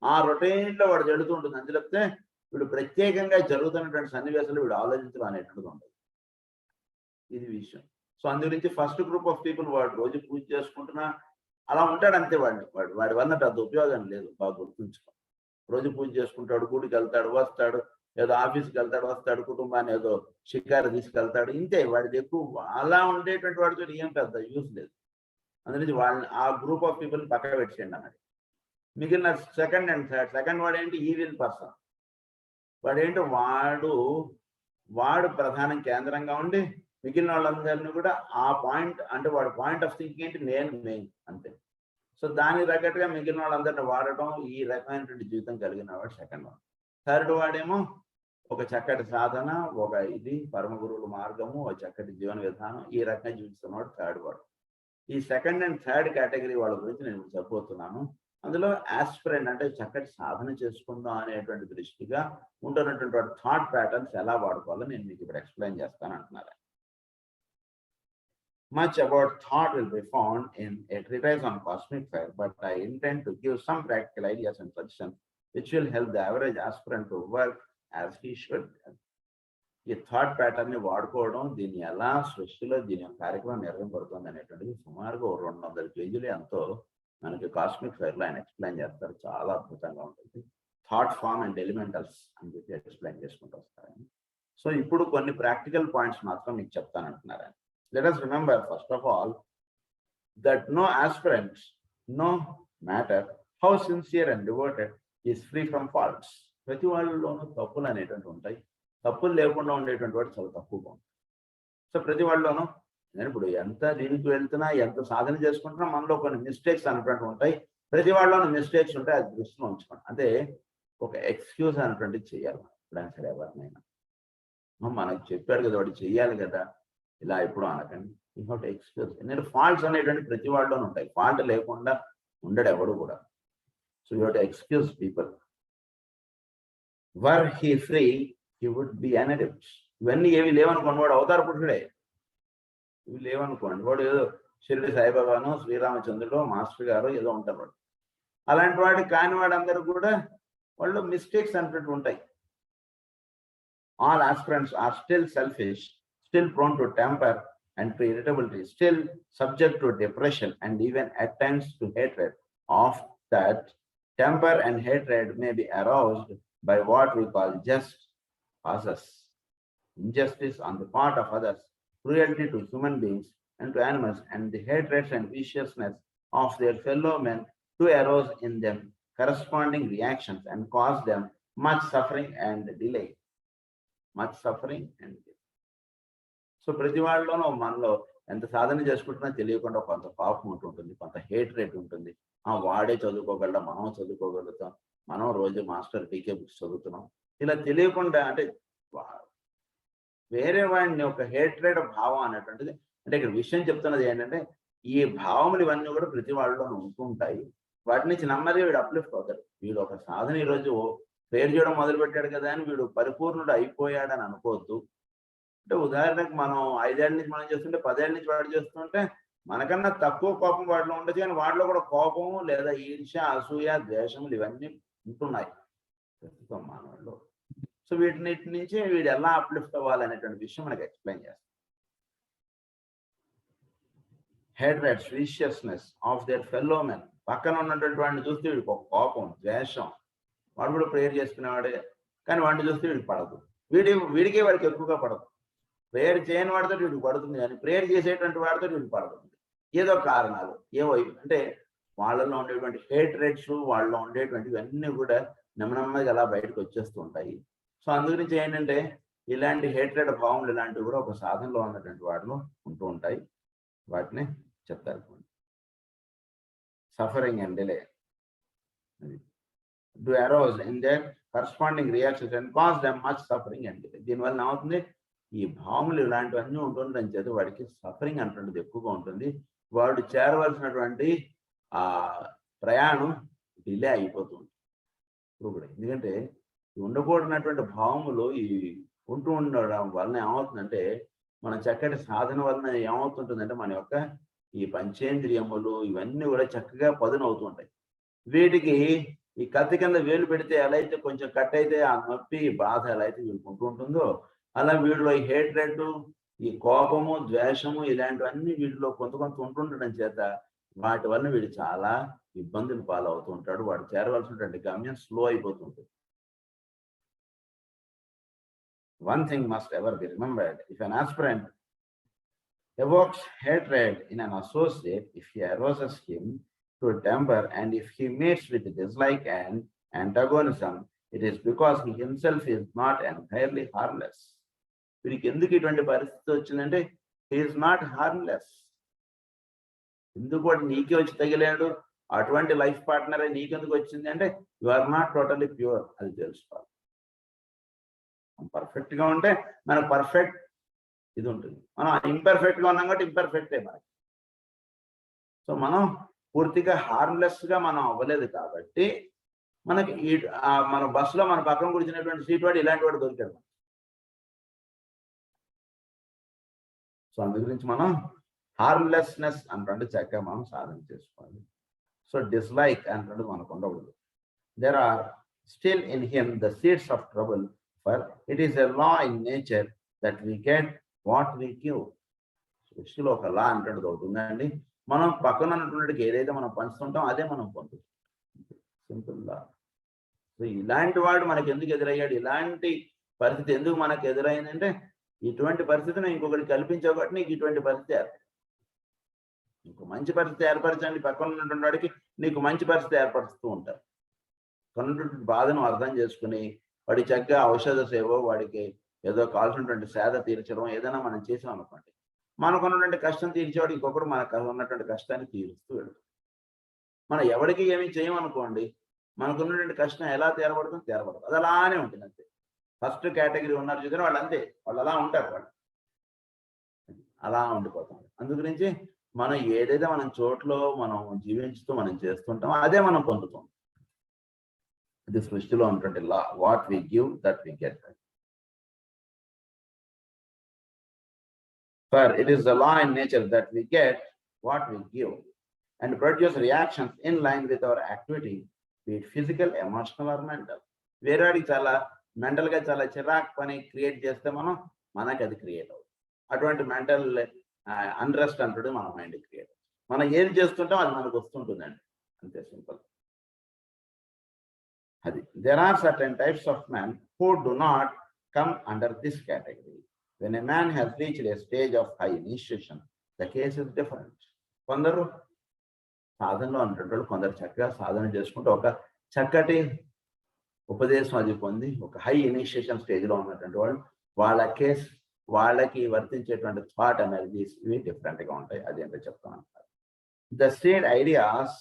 ఆ రొటీన్ లో వాడు జరుగుతూ ఉంటుంది. అంతే చెప్తే వీడు ప్రత్యేకంగా జరుగుతున్నటువంటి సన్నివేశాలు వీడు ఆలోచించడం అనేటువంటిది ఉండదు. ఇది విషయం. సో అందు గురించి ఫస్ట్ గ్రూప్ ఆఫ్ పీపుల్ వాడు రోజు పూజ చేసుకుంటున్నా అలా ఉంటాడు అంతే. వాడి వల్ల పెద్ద ఉపయోగం లేదు, బాగా గుర్తుంచుకో. రోజు పూజ చేసుకుంటాడు, గుడికి వెళ్తాడు, వస్తాడు, ఏదో ఆఫీస్కి వెళ్తాడు, వస్తాడు, కుటుంబాన్ని ఏదో షికారు తీసుకెళ్తాడు, ఇంతే. వాడిది ఎక్కువ అలా ఉండేటువంటి వాడితో ఏం పెద్ద యూస్ లేదు. అందుకని వాళ్ళని ఆ గ్రూప్ ఆఫ్ పీపుల్ని పక్కన పెట్టేయండి అన్నది. మిగిలిన సెకండ్ అండ్ థర్డ్. సెకండ్ వాడు ఏంటి? Evil person. వాడేంటి? వాడు ప్రధానం కేంద్రంగా ఉండి మిగిలిన వాళ్ళందరినీ కూడా ఆ పాయింట్, అంటే వాడు పాయింట్ ఆఫ్ థింకింగ్ ఏంటి? నేను మెయిన్, అంతే. సో దానికి తగ్గట్టుగా మిగిలిన వాళ్ళందరినీ వాడటం, ఈ రకమైనటువంటి జీవితం కలిగిన వాడు సెకండ్ వాడు. థర్డ్ వాడేమో ఒక చక్కటి సాధన, ఒక పరమ గురువుల మార్గము, ఒక చక్కటి జీవన విధానం, ఈ రకంగా జీవిస్తున్నవాడు థర్డ్ వాడు. ఈ సెకండ్ అండ్ థర్డ్ కేటగిరీ వాళ్ళ గురించి నేను చెప్పబోతున్నాను. అందులో ఆస్పిరెంట్ అంటే చక్కటి సాధన చేసుకుందాం అనేటువంటి దృష్టిగా ఉంటున్నటువంటి వాడు థాట్ ప్యాటర్న్స్ ఎలా వాడుకోవాలో నేను మీకు ఇప్పుడు ఎక్స్ప్లెయిన్ చేస్తాను అంటున్నారు. Much about thought will be found in a treatise on cosmic fire, but I intend to give some practical ideas and suggestions which will help the average aspirant to work as he should. ఈ థాట్ ప్యాటర్న్ ని వాడుకోవడం, దీన్ని ఎలా సృష్టిలో దీని కార్యక్రమం నిర్వహింపబడుతుంది అనేటువంటిది సుమారుగా 200 పేజీలు ఎంతో మనకి కాస్మిక్ ఫైర్ లో ఆయన ఎక్స్ప్లెయిన్ చేస్తారు. చాలా అద్భుతంగా ఉంటుంది. థాట్ ఫామ్ అండ్ ఎలిమెంటల్స్ అని చెప్పి ఎక్స్ప్లెయిన్ చేసుకుంటూ వస్తారు. సో ఇప్పుడు కొన్ని ప్రాక్టికల్ పాయింట్స్ మాత్రం మీకు చెప్తానంటున్నారు. Let us remember, first of all, that no aspirant, no matter how sincere and devoted, is free from faults. ప్రతి వాళ్ళలోనూ తప్పులు అనేటువంటి ఉంటాయి. తప్పులు లేకుండా ఉండేటువంటి వాడు చాలా తక్కువగా ఉంటుంది. సో ప్రతి వాళ్ళలోనూ నేను ఇప్పుడు ఎంత దీనికి వెళ్తున్నా, ఎంత సాధన చేసుకుంటున్నా, మనలో కొన్ని మిస్టేక్స్ అనేటువంటి ఉంటాయి. ప్రతి వాళ్ళలోనూ మిస్టేక్స్ ఉంటాయి, అది దృష్టిలో ఉంచుకోండి. అంటే ఒక ఎక్స్క్యూజ్ అనేటువంటిది చేయాలి. ఎప్పుడైనా సరే ఎవరినైనా మనకు చెప్పాడు కదా, వాడు చెయ్యాలి కదా, ఇలా ఎప్పుడు అనకండి. You have to excuse. నేను ఫాల్ట్స్ అనేటువంటి ప్రతి వాళ్ళలోనూ ఉంటాయి. ఫాల్ట్ లేకుండా ఉండడు ఎవడు కూడా. So you have to excuse people. Were he free, he would be an addict. ఇవన్నీ ఏవి లేవనుకోండి, వాడు అవతార పురుషుడే. ఇవి లేవనుకోండి, వాడు ఏదో షిరిడి సాయిబాబాను, శ్రీరామచంద్రుడు, మాస్టర్ గారు ఏదో ఉంటారు వాడు. అలాంటి వాడు కాని వాడందరూ కూడా వాళ్ళు మిస్టేక్స్ అనేటువంటి ఉంటాయి. All aspirants are still selfish, still prone to temper and to irritability, still subject to depression and even at times to hatred. Of that, temper and hatred may be aroused by what we call just causes, injustice on the part of others, cruelty to human beings and to animals, and the hatred and viciousness of their fellow men to arouse in them corresponding reactions and cause them much suffering and delay. Much suffering and delay. So ప్రతి వాళ్ళలోనూ మనలో ఎంత సాధన చేసుకుంటున్నా తెలియకుండా కొంత కోపం ఉంటుంది, కొంత హేట్రేట్ ఉంటుంది. వాడే చదువుకోగలరా, మనం చదువుకోగలుగుతాం, మనం రోజు మాస్టర్ టీకే బుక్స్ చదువుతున్నాం, ఇలా తెలియకుండా అంటే వేరే వాడిని ఒక హేట్రేట్ భావం అనేటువంటిది. అంటే ఇక్కడ విషయం చెప్తున్నది ఏంటంటే, ఈ భావములు ఇవన్నీ కూడా ప్రతి వాళ్ళలోనూ ఉంటూ ఉంటాయి. వాటి నుంచి నెమ్మదిగా వీడు అప్లిఫ్ట్ అవుతాడు. వీడు ఒక సాధన ఈరోజు ప్రేయర్ చేయడం మొదలు పెట్టాడు కదా అని వీడు పరిపూర్ణుడు అయిపోయాడని అనుకోవద్దు. అంటే ఉదాహరణకు మనం 5 ఏళ్ళ నుంచి మనం చేస్తుంటే 10 ఏళ్ళ నుంచి వాడు చేస్తుంటే మనకన్నా తక్కువ కోపం వాడిలో ఉండదు, కానీ వాడిలో కూడా కోపము లేదా ఈర్ష్య, అసూయ, ద్వేషములు ఇవన్నీ ఉంటున్నాయి ప్రస్తుతం మానవుల్లో. సో వీటిన్నిటి నుంచి వీడు ఎలా అప్లిఫ్ట్ అవ్వాలనేటువంటి విషయం మనకి ఎక్స్ప్లెయిన్ చేస్తాం. hatred, viciousness of their fellow men. పక్కన ఉన్నటువంటి వాడిని చూస్తే వీడికి ఒక కోపం, ద్వేషం. వాడు కూడా ప్రేయర్ చేసుకునేవాడే, కానీ వాడిని చూస్తే వీడికి పడదు. వీడికే వాడికి ఎక్కువగా పడదు. ప్రేయర్ చేయని వాడితో వీడికి పడుతుంది, కానీ ప్రేయర్ చేసేటువంటి వాడితో వీడికి పడుతుంది. ఏదో కారణాలు ఏవో, అంటే వాళ్ళలో ఉండేటువంటి హేట్రేట్స్, వాళ్ళలో ఉండేటువంటి ఇవన్నీ కూడా నెమ్మదిగా అలా బయటకు వచ్చేస్తూ ఉంటాయి. సో అందుగురించి ఏంటంటే ఇలాంటి హేట్రేట్ భావములు ఇలాంటివి కూడా ఒక సాధనలో ఉన్నటువంటి వాటిలో ఉంటూ ఉంటాయి. వాటిని చెప్తారు. Suffering and delay do arouse in there corresponding reactions and cause them much suffering and delay. దీనివల్ల ఏమవుతుంది, ఈ భావములు ఇలాంటివన్నీ ఉంటుందని చేత వాడికి సఫరింగ్ అంటుండేది ఎక్కువగా ఉంటుంది. వాడు చేరవలసినటువంటి ఆ ప్రయాణం డిలే అయిపోతుంది ఇప్పుడు కూడా. ఎందుకంటే ఉండకూడనటువంటి భావములు ఈ ఉంటూ ఉండడం వలన ఏమవుతుందంటే, మన చక్కటి సాధన వలన ఏమవుతుంటుందంటే మన యొక్క ఈ పంచేంద్రియములు ఇవన్నీ కూడా చక్కగా పదునవుతూ ఉంటాయి. వీటికి ఈ కత్తి కింద వేలు పెడితే ఎలా అయితే కొంచెం కట్ అయితే ఆ నొప్పి, బాధ ఎలా అయితే వీడుకుంటూ ఉంటుందో, అలా వీడిలో ఈ హేట్రెడ్, ఈ కోపము, ద్వేషము ఇలాంటివన్నీ వీటిలో కొంత ఉంటుండడం చేత వాటి వల్ల వీడు చాలా ఇబ్బందులు పాలవుతూ ఉంటాడు. వాడు చేరవలసినటువంటి గమ్యం slow అయిపోతుంటుంది. One thing must ever be remembered: if an aspirant evokes hatred in an associate, if he arouses him, to temper, and if he meets with dislike and antagonism, it is because he himself is not entirely harmless. వీరికి ఎందుకు ఇటువంటి పరిస్థితి వచ్చిందంటే he is not harmless. ఎందుకు వాడు నీకే వచ్చి తగిలాడు, అటువంటి లైఫ్ పార్ట్నరే నీకెందుకు వచ్చింది అంటే you are not totally pure. అది తెలుసుకోవాలి. పర్ఫెక్ట్ గా ఉంటే మనకు పర్ఫెక్ట్ ఇది ఉంటుంది. మనం ఇంపర్ఫెక్ట్ గా ఉన్నాం కాబట్టి ఇంపర్ఫెక్టే మనకి. సో మనం పూర్తిగా హార్మ్లెస్ గా మనం అవ్వలేదు కాబట్టి మనకి మన బస్సులో మన పక్కన కూర్చున్నటువంటి సీట్ వాడు ఇలాంటి వాడు దొరికాడు. సో అందు గురించి మనం హార్మ్లెస్నెస్ అంటే చక్కగా మనం సాధన చేసుకోవాలి. సో డిస్లైక్ అంటే మనకు ఉండకూడదు. There are still in him the seeds of trouble, for it is a law in nature that we get what we give. సృష్టిలో ఒక లా అంటే అవుతుందండి. మనం పక్కన ఉన్నటువంటి ఏదైతే మనం పంచుతుంటాం అదే మనం పొందుతాం. సింపుల్ లా. సో ఇలాంటి వాడు మనకి ఎందుకు ఎదురయ్యాడు, ఇలాంటి పరిస్థితి ఎందుకు మనకు ఎదురైందంటే ఇటువంటి పరిస్థితిని ఇంకొకటి కల్పించావు కాబట్టి నీకు ఇటువంటి పరిస్థితి ఏర్పడింది. నీకు మంచి పరిస్థితి ఏర్పరచండి, పక్కన ఉన్నటువంటి వాడికి నీకు మంచి పరిస్థితి ఏర్పరుస్తూ ఉంటారు. కొన్నటువంటి బాధను అర్థం చేసుకుని వాడి చక్కగా ఔషధ సేవ, వాడికి ఏదో కావాల్సినటువంటి సేద తీర్చడం ఏదైనా మనం చేసాం అనుకోండి, మనకున్నటువంటి కష్టం తీర్చేవాడు ఇంకొకరు మనకు ఉన్నటువంటి కష్టాన్ని తీరుస్తూ వెళ్తాం. మనం ఎవరికి ఏమీ చేయమనుకోండి, మనకున్నటువంటి కష్టం ఎలా తీరబడుతుందో తీరబడదు. అది అలానే ఉంటుంది అంతే. ఫస్ట్ కేటగిరీ ఉన్నారు చూసిన వాళ్ళు అంతే, వాళ్ళు అలా ఉంటారు, వాళ్ళు అలా ఉండిపోతాం. అందు గురించి మనం ఏదైతే మనం చోట్లో మనం జీవించుతూ మనం చేస్తుంటామో అదే మనం పొందుతాం. ఇది సృష్టిలో ఉన్నటువంటి law. What we give that we get. For it is the law in nature that we get what we give and produce reactions in line with our activity, be it physical, emotional or mental. వేరేవాడికి చాలా మెంటల్ గా చాలా చిరాక్ పని క్రియేట్ చేస్తే మనకి అది క్రియేట్ అవుతుంది. అటువంటి మెంటల్ అన్రెస్ట్ అంటుంది మన మైండ్ క్రియేట్ అవుతుంది. మనం ఏది చేస్తుంటాం అది మనకు వస్తుంటుందండి, అంతే సింపుల్. అది there are certain types of men who do not come under this category. When a man has reached a stage of high initiation, the case is different. కొందరు సాధనలో ఉన్నటువంటి కొందరు చక్కగా సాధన చేసుకుంటూ ఒక చక్కటి ఉపదేశం అది పొంది ఒక హై ఇనిషియేషన్ స్టేజ్ లో ఉన్నటువంటి వాళ్ళు, వాళ్ళకి వర్తించేటువంటి థాట్ ఎనర్జీస్ ఇవి డిఫరెంట్ గా ఉంటాయి. అది ఏంటో చెప్తాను. The state ideas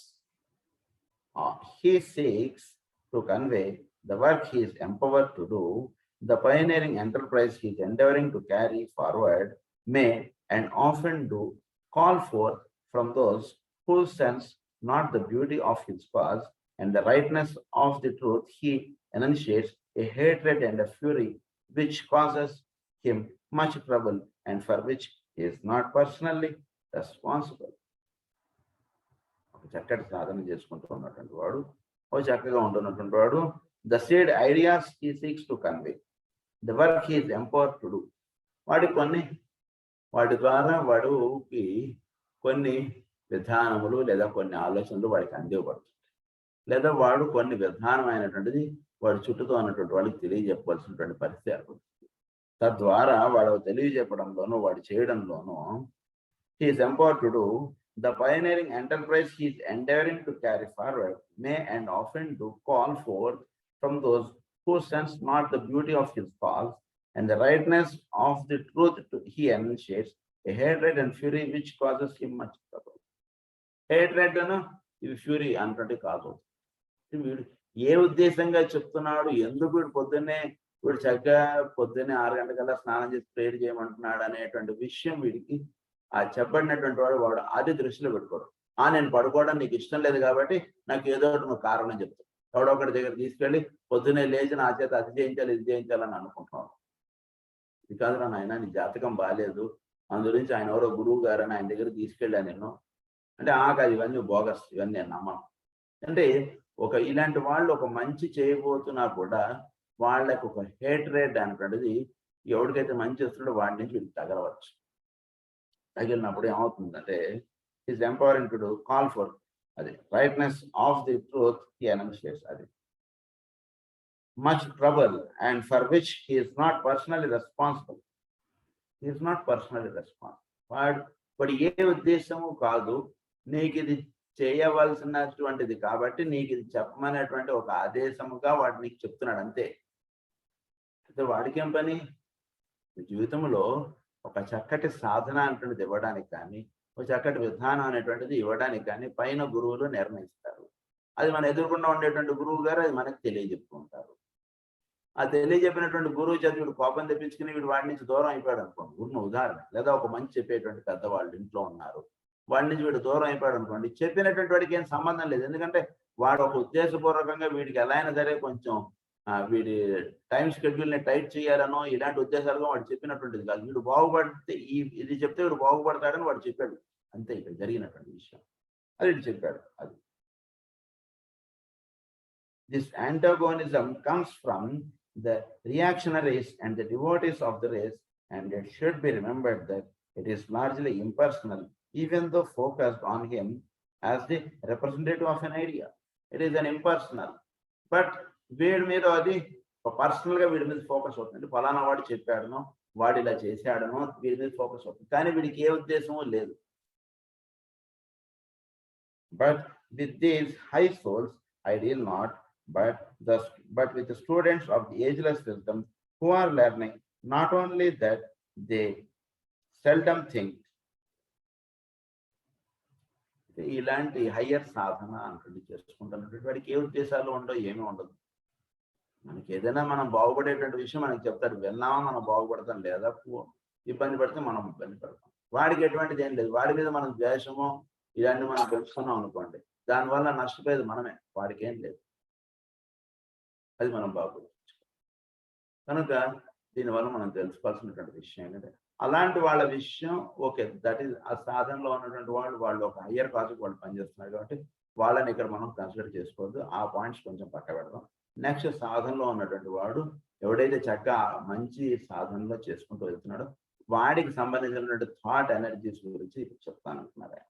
he seeks to convey, the work he is empowered to do, the pioneering enterprise he is endeavoring to carry forward may and often do call forth from those who sense not the beauty of his cause and the rightness of the truth he enunciates, a hatred and a fury which causes him much trouble and for which he is not personally responsible. చక్కటి సాధన చేసుకుంటూ ఉన్నటువంటి వాడు, ఓ చక్కగా ఉంటున్నటువంటి వాడు, the said ideas he seeks to convey, the work he is empowered to do. వాడి ద్వారా వాడికి కొన్ని విధానములు లేదా కొన్ని ఆలోచనలు వాడికి అందివ్వబడుతుంది, లేదా వాడు కొన్ని విధానమైనటువంటిది వాడి చుట్టూతో ఉన్నటువంటి వాళ్ళకి తెలియజెప్పవలసినటువంటి పరిస్థితి ఏర్పడుతుంది. తద్వారా వాడు తెలియజెప్పడంలోనూ వాడు చేయడంలోనూ he is empowered to do the pioneering enterprise he is endeavoring to carry forward may and often do call forth from those who sense not the beauty of his cause and the rightness of the truth he enunciates, a hatred and fury which causes him much trouble. Hatred and fury అంటే కాదు. వీడు ఏ ఉద్దేశంగా చెప్తున్నాడు, ఎందుకు వీడు చక్కగా పొద్దున్నే 6 గంటలకల్లా స్నానం చేసి ప్రేయర్ చేయమంటున్నాడు అనేటువంటి విషయం వీడికి ఆ చెప్పబడినటువంటి వాడు అది దృష్టిలో పెట్టుకోడు. నేను పడుకోవడం నీకు ఇష్టం లేదు కాబట్టి నాకు ఏదో ఒకటి నువ్వు కారణం చెప్తావు. ఎవడో ఒకటి దగ్గర తీసుకెళ్ళి పొద్దున్నే లేచి నా చేత అది చేయించాలి ఇది చేయించాలని అనుకుంటున్నావు. ఇది కాదురా నాయన, నీ జాతకం బాగాలేదు, అందుగురించి ఆయన ఎవరో గురువు గారు అని ఆయన దగ్గర తీసుకెళ్ళాను నేను అంటే కాదు, ఇవన్నీ బోగస్, ఇవన్నీ నేను నమ్మను. అంటే ఇలాంటి వాళ్ళు ఒక మంచి చేయబోతున్నా కూడా వాళ్ళకి ఒక హేట్రేట్ అనేటువంటిది ఎవరికైతే మంచి వస్తుందో వాడి నుంచి వీళ్ళకి తగలవచ్చు. తగిలినప్పుడు ఏమవుతుందంటే is empowering to do call for అది రైట్నెస్ ఆఫ్ ది ట్రూత్ హి ఎనౌన్షియేట్స్, అది much trouble and for which he is not personally responsible. He is not personally responsible. వాడు ఏ ఉద్దేశము కాదు, నీకు ఇది చేయవలసినటువంటిది కాబట్టి నీకు ఇది చెప్పమనేటువంటి ఒక ఆదేశముగా వాడు నీకు చెప్తున్నాడు అంతే. అయితే వాడికేం పని? జీవితంలో ఒక చక్కటి సాధన అనేటువంటిది ఇవ్వడానికి కానీ, ఒక చక్కటి విధానం అనేటువంటిది ఇవ్వడానికి కానీ పైన గురువులు నిర్ణయిస్తారు. అది మన ఎదురుకుండా ఉండేటువంటి గురువు గారు అది మనకు తెలియజెప్పుకుంటారు. ఆ తెలియజెప్పినటువంటి గురువు చేత వీడు కోపం తెప్పించుకుని వీడు వాడి నుంచి దూరం అయిపోయాడు అనుకోండి, ఉన్న ఉదాహరణ. లేదా ఒక మంచి చెప్పేటువంటి పెద్దవాళ్ళు ఇంట్లో ఉన్నారు, వాడి నుంచి వీడు దూరం అయిపోయాడు అనుకోండి, చెప్పినటువంటి వాడికి ఏం సంబంధం లేదు. ఎందుకంటే వాడు ఒక ఉద్దేశపూర్వకంగా వీడికి ఎలా అయినా సరే కొంచెం వీడి టైం షెడ్యూల్ని టైట్ చేయాలనో ఇలాంటి ఉద్దేశాలుగా వాడు చెప్పినటువంటిది కాదు. వీడు బాగుపడితే ఇది చెప్తే వీడు బాగుపడతాడని వాడు చెప్పాడు అంతే. ఇక్కడ జరిగినటువంటి విషయం అది వీడు చెప్పాడు. అది this antagonism comes from the reactionaries and the devotees of the race, and it should be remembered that it is largely impersonal, even though focused on him as the representative of an idea. It is an impersonal, but వీడి మీద అది పర్సనల్ గా వీడి మీద ఫోకస్ అవుతుంది. ఫలానా వాడు చెప్పాడనో వాడు ఇలా చేశాడనో వీడి మీద ఫోకస్ అవుతుంది, కానీ వీడికి ఏ ఉద్దేశమూ లేదు. But with these high souls, ideal not, but with the students of the ageless wisdom who are learning not only that they seldom think. ఇలాంటి హయ్యర్ సాధన అంటే చేసుకుంటున్నటువంటి వాడికి ఏ ఉద్దేశాలు ఉండవు, ఏమీ ఉండదు. మనకి ఏదైనా మనం బాగుపడేటువంటి విషయం మనకి చెప్తాడు, విన్నామా మనం బాగుపడతాం, లేదా ఇబ్బంది పడితే మనం ఇబ్బంది పడతాం. వాడికి ఎటువంటిది ఏం లేదు. వాడి మీద మనం ద్వేషమో ఇలాంటి మనం పెంచుకున్నాం అనుకోండి, దానివల్ల నష్టపోయేది మనమే, వాడికి ఏం లేదు. అది మనం బాగుపడచ్చు. కనుక దీనివల్ల మనం తెలుసుకోవాల్సినటువంటి విషయం ఏంటంటే అలాంటి వాళ్ళ విషయం ఓకే, దట్ ఈస్ ఆ సాధనలో ఉన్నటువంటి వాళ్ళు ఒక హయ్యర్ కాజ్కి వాళ్ళు పనిచేస్తున్నారు కాబట్టి వాళ్ళని ఇక్కడ మనం కన్సిడర్ చేసుకోవద్దు. ఆ పాయింట్స్ కొంచెం పక్క పెడదాం. నెక్స్ట్ సాధనలో ఉన్నటువంటి వాడు ఎవడైతే చక్కగా మంచి సాధనలో చేసుకుంటూ వెళ్తున్నాడో వాడికి సంబంధించినటువంటి థాట్ ఎనర్జీస్ గురించి ఇప్పుడు చెప్తాను అంటున్నారు.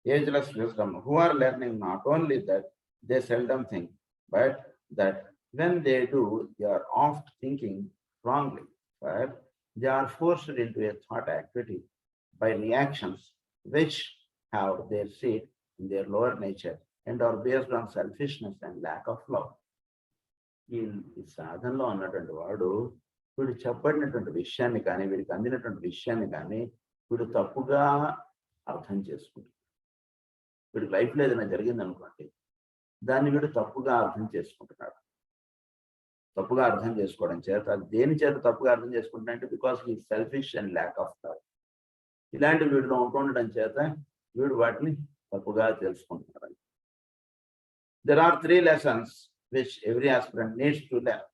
Ageless wisdom who are learning not only that they seldom think, but that when they do, they are oft thinking wrongly, but they are forced into a thought activity by reactions which have their seat in their lower nature and are based on selfishness and lack of love. ఈ సాధనలో ఉన్నటువంటి వాడు వీడు చెప్పబడినటువంటి విషయాన్ని కానీ వీడికి అందినటువంటి విషయాన్ని కానీ వీడు తప్పుగా అర్థం చేసుకుంటాడు. వీడికి లైఫ్లో ఏదైనా జరిగింది అనుకోండి, దాన్ని వీడు తప్పుగా అర్థం చేసుకుంటున్నాడు. తప్పుగా అర్థం చేసుకోవడం చేత దేని చేత తప్పుగా అర్థం చేసుకుంటున్నాడంటే because he selfish and lack of love. ఇలాంటి వీడిలో ఉంటుండడం చేత వీడు వాటిని తప్పుగా తెలుసుకుంటున్నాడు. There are 3 lessons which every aspirant needs to learn.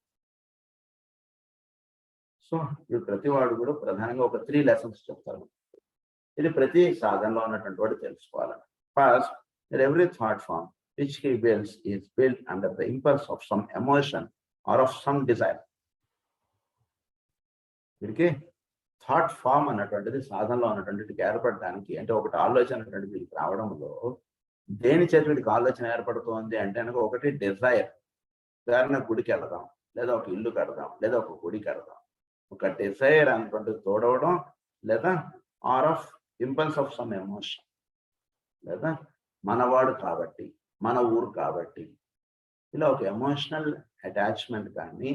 So వీడు ప్రతి వాడు కూడా ప్రధానంగా ఒక 3 lessons చెప్తారు. ఇది ప్రతి సాధనలో ఉన్నటువంటి వాడు తెలుసుకోవాలని. First, that every thought form which he builds is built under the impulse of some emotion or of some desire. వీడికి థాట్ ఫామ్ అన్నటువంటిది సాధనలో ఉన్నటువంటిది ఏర్పడడానికి అంటే ఒకటి ఆలోచన అనేటువంటిది వీడికి రావడంలో దేని చేత వీడికి ఆలోచన ఏర్పడుతుంది అంటే కనుక ఒకటి డిజైర్. ఉదాహరణ గుడికి వెళదాం, లేదా ఒక ఇల్లు కడదాం, లేదా ఒక గుడి కడదాం. ఒక డిజైర్ అనేటువంటిది తోడవడం, లేదా or of impulse of some emotion, లేదా మనవాడు కాబట్టి మన ఊరు కాబట్టి ఇలా ఒక ఎమోషనల్ అటాచ్మెంట్ కానీ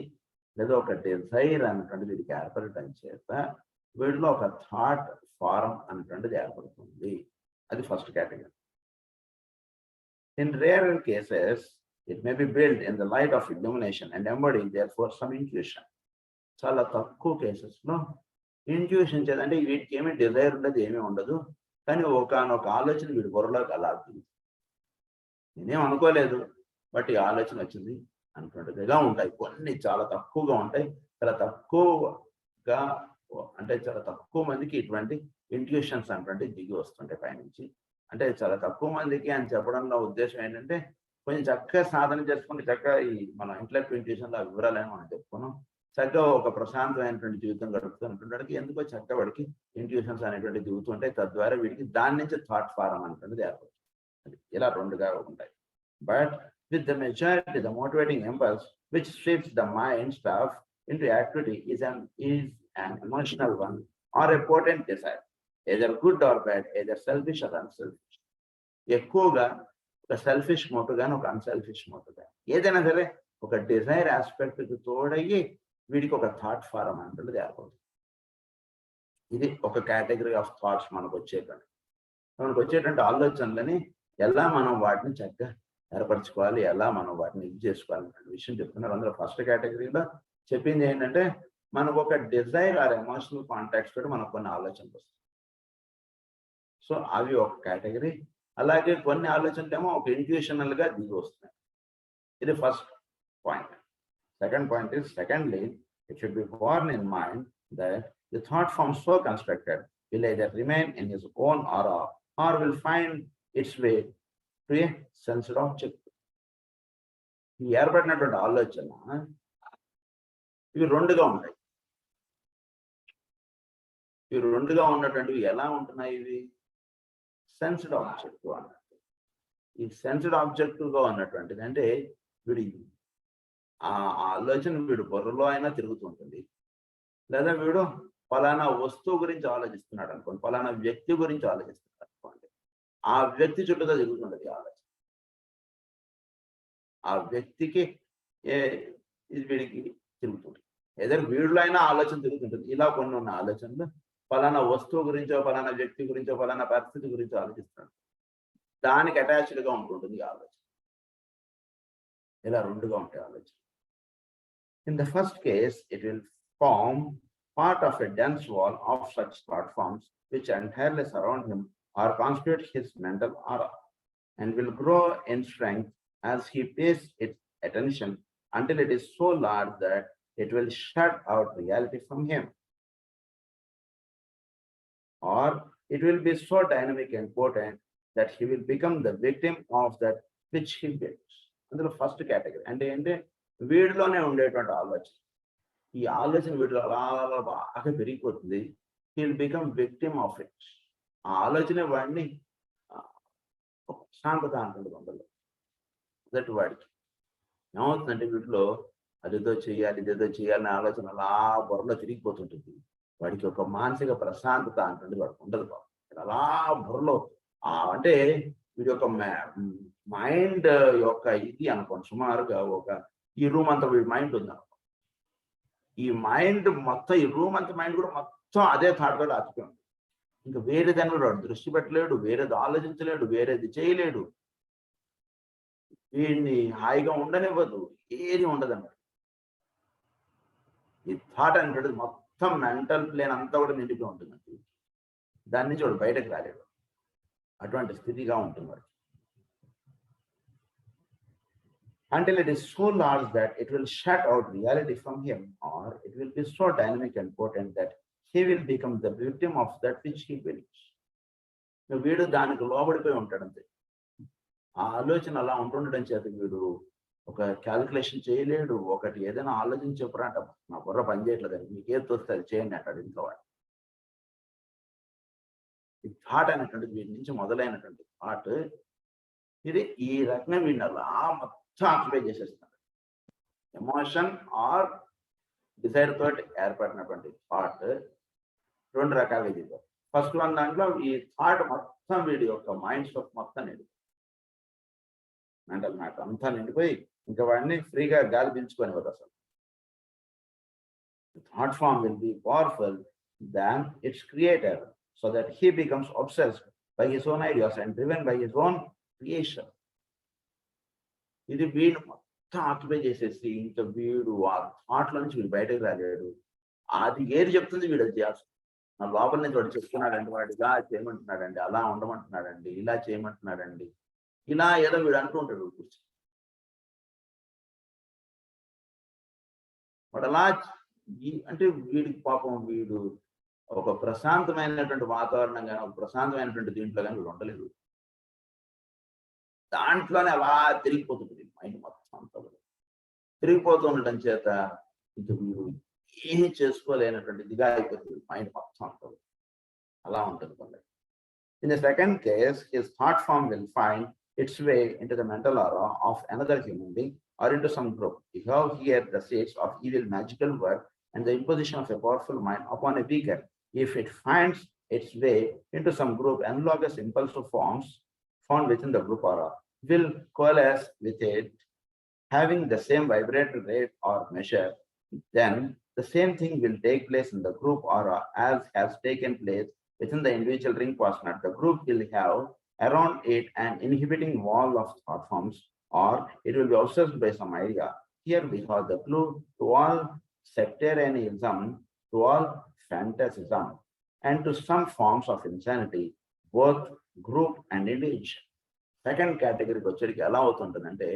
లేదా ఒక డిజైర్ అనేటువంటిది వీడికి ఏర్పడటం చేత వీడిలో ఒక థాట్ ఫారం అనేటువంటిది ఏర్పడుతుంది. అది first category. In rare cases it may be build in the light of illumination and embodying therefore some intuition. చాలా తక్కువ కేసెస్లో ఇంట్యూషన్ చేత అంటే వీటికి ఏమీ డిజైర్ ఉండదు, ఏమీ ఉండదు, కానీ ఒకనొక ఆలోచన వీడి బుర్రలోకి అలా నేనేం అనుకోలేదు బట్ ఈ ఆలోచన వచ్చింది అనుకుంటుందిగా ఉంటాయి. కొన్ని చాలా తక్కువగా ఉంటాయి. చాలా తక్కువగా అంటే చాలా తక్కువ మందికి ఇటువంటి ఇంట్యూషన్స్ అనేటువంటి దిగి వస్తుంటాయి పైనుంచి. అంటే చాలా తక్కువ మందికి అని చెప్పడంలో ఉద్దేశం ఏంటంటే కొంచెం చక్కగా సాధన చేసుకుంటే చక్కగా ఈ మన ఇంటలెక్ట్ ఇంట్యూషన్లో ఆ వివరాలని మనం చెప్పుకున్నాం. చక్కగా ఒక ప్రశాంతమైనటువంటి జీవితం గడుపుతూ ఉంటుండడానికి ఎందుకో చక్కగా వాడికి ఇంట్యూషన్స్ అనేటువంటి దిగుతుంటాయి. తద్వారా వీడికి దాని నుంచి థాట్ ఫారం అనేటువంటిది ఏర్పడుతుంది. ఇలా 2గా ఉంటాయి. But with the majority the motivating impulse which shifts the mind stuff into activity is an emotional one or a potent desire. either good or bad, either selfish or unselfish. ఎక్కువగా ఒక సెల్ఫిష్ మోటివ్ కానీ ఒక అన్సెల్ఫిష్ మోటివ్ కానీ ఏదైనా సరే ఒక డిజైర్ ఆస్పెక్ట్కి తోడయ్యి వీడికి ఒక థాట్ ఫారం అంటుంది ఏర్పడుతుంది. ఇది ఒక కేటగిరీ ఆఫ్ థాట్స్ మనకు వచ్చేటువంటి ఆలోచనలని ఎలా మనం వాటిని చక్కగా ఏర్పరచుకోవాలి, ఎలా మనం వాటిని ఇది చేసుకోవాలి అనే విషయం చెప్తున్నారు. అందులో ఫస్ట్ కేటగిరీలో చెప్పింది ఏంటంటే మనకు ఒక డిజైర్ ఆర్ ఎమోషనల్ కాంటాక్ట్స్ తోటి మనకు కొన్ని ఆలోచనలు వస్తాయి. సో అవి ఒక కేటగిరీ. అలాగే కొన్ని ఆలోచనలు ఏమో ఒక ఇంట్యూషనల్ గా దిగి వస్తున్నాయి. ఇది first point. Second point is secondly it should be born in mind that the thought form so constructed will either remain in his own aura or will find its way to a sensed object. ఈ ఏర్పడినటువంటి ఆలోచన ఇవి రెండుగా ఉంటాయి. ఇవి రెండుగా ఉన్నటువంటివి ఎలా ఉంటున్నాయి? ఇవి సెన్స్డ్ ఆబ్జెక్టివ్ అన్నట్టు. ఈ సెన్స్డ్ ఆబ్జెక్టివ్ గా ఉన్నటువంటిది అంటే వీడి ఆ ఆలోచన వీడు బుర్రలో అయినా తిరుగుతుంటుంది, లేదా వీడు ఫలానా వస్తువు గురించి ఆలోచిస్తున్నాడు అనుకోండి, ఫలానా వ్యక్తి గురించి ఆలోచిస్తున్నాడు అనుకోండి, ఆ వ్యక్తి చుట్టూతో తిరుగుతుంటది ఆలోచన. ఆ వ్యక్తికి ఇది వీడికి తిరుగుతుంటుంది, ఏదైనా వీడిలో అయినా ఆలోచన తిరుగుతుంటుంది. ఇలా కొన్ని ఉన్న ఆలోచనలు ఫలానా వస్తువు గురించో, ఫలానా వ్యక్తి గురించో, ఫలానా పరిస్థితి గురించో ఆలోచిస్తున్నాడు, దానికి అటాచ్డ్గా ఉంటుంటుంది ఆలోచన. ఇలా రెండుగా ఉంటాయి ఆలోచన. In the first case, it will form part of a dense wall of such thought forms which entirely surround him or constitute his mental aura, and will grow in strength as he pays its attention until it is so large that it will shut out reality from him, or it will be so dynamic and potent that he will become the victim of that which he builds. అందులో ఫస్ట్ కేటగిరీ అంటే ఏంటి? వీడిలోనే ఉండేటువంటి ఆలోచన. ఈ ఆలోచన వీడిలో అలా బాగా పెరిగిపోతుంది. He will become victim of it. ఆ ఆలోచన వాడిని ప్రశాంతత అంటుంది కొందరు. మొదటి వాడికి ఏమవుతుందంటే వీటిలో అదేదో చేయాలి, ఇదేదో చేయాలనే ఆలోచన అలా బుర్రలో తిరిగిపోతుంటుంది. వాడికి ఒక మానసిక ప్రశాంతత అంటుంది వాడికి ఉండదు. అలా బుర్రలో అంటే వీడి యొక్క మైండ్ యొక్క ఇది అనుకోండి, సుమారుగా ఒక ఈ రూమ్ అంతా వీడి మైండ్ ఉంది అనుకో. ఈ మైండ్ మొత్తం, ఈ రూమ్ అంతా మైండ్ కూడా మొత్తం అదే థాట్ కూడా ఆచిపోయింది. ఇంకా వేరే దాన్ని కూడా దృష్టి పెట్టలేడు, వేరేది ఆలోచించలేడు, వేరేది చేయలేడు, వీడిని హాయిగా ఉండనివ్వదు, ఏది ఉండదు అన్నమాట. ఈ థాట్ అనేది మొత్తం మెంటల్ ప్లేన్ అంతా కూడా నిండిపోయి ఉంటుంది. దాని నుంచి వాడు బయటకు రాలేడు. అటువంటి స్థితిగా ఉంటుంది. Until it is so large that it will shut out reality from him, or it will be so dynamic and potent that he will become the victim of that which he builds. వీడు దానికి లోబడిపోయి ఉంటాడు అంతే. ఆ ఆలోచన అలా ఉంటుండడం చేత వీడు ఒక క్యాలిక్యులేషన్ చేయలేడు. ఒకటి ఏదైనా ఆలోచన చెప్పురా అంట, నా బుర్ర పని చేయట్లేదు, మీకు ఏది తోస్తే అది చేయండి అంటాడు ఇంట్లో వాడు. ఈ థాట్ అనేటువంటిది వీడి నుంచి మొదలైనటువంటి థాట్ ఇది ఈ రకంగా వీడిని అలా ఆక్యుపై చేసేస్తున్నాడు. ఎమోషన్ ఆర్ డిజైర్ తోటి ఏర్పడినటువంటి థాట్ రెండు రకాలుగా చెప్పారు. ఫస్ట్ వన్ దాంట్లో ఈ థాట్ మొత్తం వీడి యొక్క మైండ్ స్టఫ్ మొత్తం నిండిపోయి, మెంటల్ మ్యాటర్ అంతా నిండిపోయి ఇంకా వాడిని ఫ్రీగా గాలి పీల్చుకొని పోదు అసలు. Thought form will be powerful than its creator, so that he becomes obsessed by his own ideas and driven by his own creation. ఇది వీడు మొత్తం ఆక్యుపై చేసేసి ఇంకా వీడు ఆ థాట్లో నుంచి వీడు బయటకు రాలేడు. అది ఏది చెప్తుంది వీడు అది చేయాల్సి. నా లోపల నుంచి వాడు చెప్తున్నాడండి, వాడు ఇలా చేయమంటున్నాడండి, అలా ఉండమంటున్నాడండి, ఇలా చేయమంటున్నాడండి, ఇలా ఏదో వీడు అంటూ ఉంటాడు కూర్చొని. వాడు అలా అంటే వీడికి పాపం వీడు ఒక ప్రశాంతమైనటువంటి వాతావరణం కానీ, ఒక ప్రశాంతమైనటువంటి దీంట్లో కానీ వీడు ఉండలేదు. దాంట్లోనే అలా తిరిగిపోతుంటుంది మైండ్ మొత్తం అంతా తిరిగిపోతూ ఉండటం చేత ఇంక వీడు ఏమీ చేసుకోలేనటువంటి ఇదిగా అయిపోతుంది మైండ్ మొత్తం అంతా అలా ఉంటుంది కొందరు. In the second case his thought form will find its way into the mental aura of another human being or into some group. You have here the seeds of evil magical work and the imposition of a powerful mind upon a weaker. If it finds its way into some group analogous impulsive forms found within the group aura will coalesce with it, having the same vibratory rate or measure. Then the same thing will take place in the group aura as has taken place within the individual ring partner. The group will have around it an inhibiting wall of thought forms, or it will be obsessed by some idea. Here we have the clue to all sectarianism, to all fantasism, and to some forms of insanity, both group and individual. Second కేటగిరీకి వచ్చేటికి ఎలా అవుతుంటుందంటే,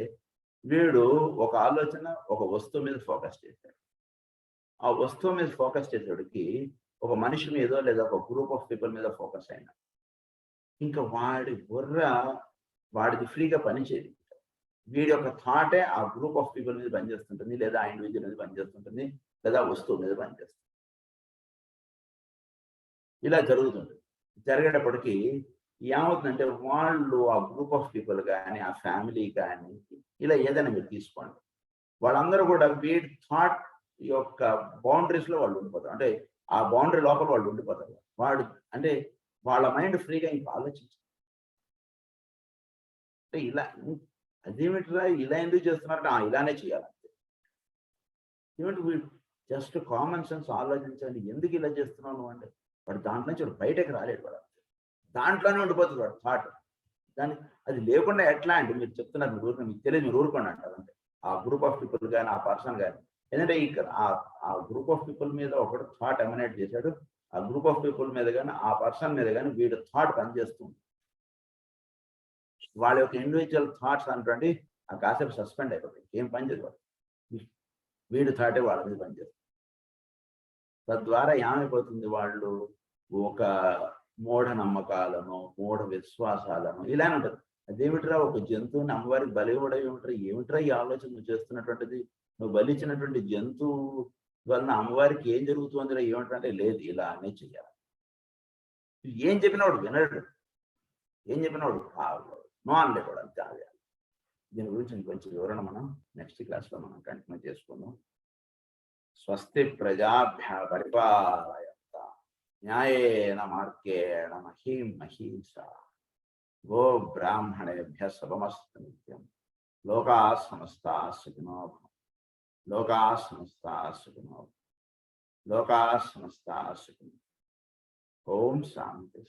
వీడు ఒక ఆలోచన ఒక వస్తువు మీద ఫోకస్ చేశాడు. ఆ వస్తువు మీద ఫోకస్ చేసేవాడికి ఒక మనిషి మీదో లేదా ఒక గ్రూప్ ఆఫ్ పీపుల్ మీద ఫోకస్ అయినా ఇంకా వాడి బుర్ర వాడికి ఫ్రీగా పనిచేయదు. వీడి యొక్క థాటే ఆ గ్రూప్ ఆఫ్ పీపుల్ మీద పనిచేస్తుంటుంది, లేదా ఆ ఇండివిజువల్ మీద పనిచేస్తుంటుంది, లేదా వస్తువు మీద పనిచేస్తుంది. ఇలా జరుగుతుంది. జరిగేటప్పటికి ఏమవుతుందంటే, వాళ్ళు ఆ గ్రూప్ ఆఫ్ పీపుల్ కానీ, ఆ ఫ్యామిలీ కానీ, ఇలా ఏదైనా మీరు తీసుకోండి, వాళ్ళందరూ కూడా వీడి థాట్ యొక్క బౌండరీస్ లో వాళ్ళు ఉండిపోతారు. అంటే ఆ బౌండరీ లోపల వాళ్ళు ఉండిపోతారు. వాడు అంటే వాళ్ళ మైండ్ ఫ్రీగా ఇంకా ఆలోచించారు. అంటే ఇలా అదేమిటిరా ఇలా ఎందుకు చేస్తున్నారంటే ఇలానే చేయాలంటే ఏమిటి వీడు జస్ట్ కామన్ సెన్స్ ఆలోచించండి, ఎందుకు ఇలా చేస్తున్నాను అంటే వాడు దాంట్లో నుంచి వాడు బయటకు రాలేడు. వాడు దాంట్లోనే ఉండిపోతుంది వాడు థాట్. దాన్ని అది లేకుండా ఎట్లా అంటే మీరు చెప్తున్నారు, మీరు ఊరుకుని మీకు తెలియదు, మీరు ఊరుకోండి అంటారు. అంటే ఆ గ్రూప్ ఆఫ్ పీపుల్ కానీ ఆ పర్సన్ కానీ, ఎందుకంటే ఇక్కడ ఆ గ్రూప్ ఆఫ్ పీపుల్ మీద ఒకటి థాట్ ఎమినేట్ చేశాడు, ఆ గ్రూప్ ఆఫ్ పీపుల్ మీద కానీ ఆ పర్సన్ మీద కానీ వీడు థాట్ పనిచేస్తుంది. వాళ్ళ యొక్క ఇండివిజువల్ థాట్స్ అంటే ఆ కాసేపు సస్పెండ్ అయిపోతాయి, ఏం పని చేయదు. వీడి థాటే వాళ్ళ మీద పనిచేస్తుంది. తద్వారా ఏమైపోతుంది, వాళ్ళు ఒక మూఢ నమ్మకాలను, మూఢ విశ్వాసాలను ఇలానే ఉంటుంది. అదేమిట్రా ఒక జంతువుని అమ్మవారికి బలి కూడా ఏమిట్రా ఈ ఆలోచన నువ్వు చేస్తున్నటువంటిది, నువ్వు బలిచ్చినటువంటి జంతువు వలన అమ్మవారికి ఏం జరుగుతుందిరా ఏమిటంటే, లేదు ఇలానే చెయ్యాలి. ఏం చెప్పినవాడు వినడు, ఏం చెప్పినవాడు నో అనలే కూడా అంతే. దీని గురించి ఇంకొంచెం వివరణ మనం నెక్స్ట్ క్లాస్లో మనం కంటిన్యూ చేసుకుందాం. స్వస్తి ప్రజాభ్య పరిపాలయంత న్యాయేన మార్గేణ మహీం మహీషా గో బ్రాహ్మణేభ్య శుభమస్తు నిత్యం. లోకా సమస్తా సుఖినో భవంతు. లోకా సమస్తా సుఖినో భవంతు. లోకా సమస్తా సుఖినో. ఓం శాంతి.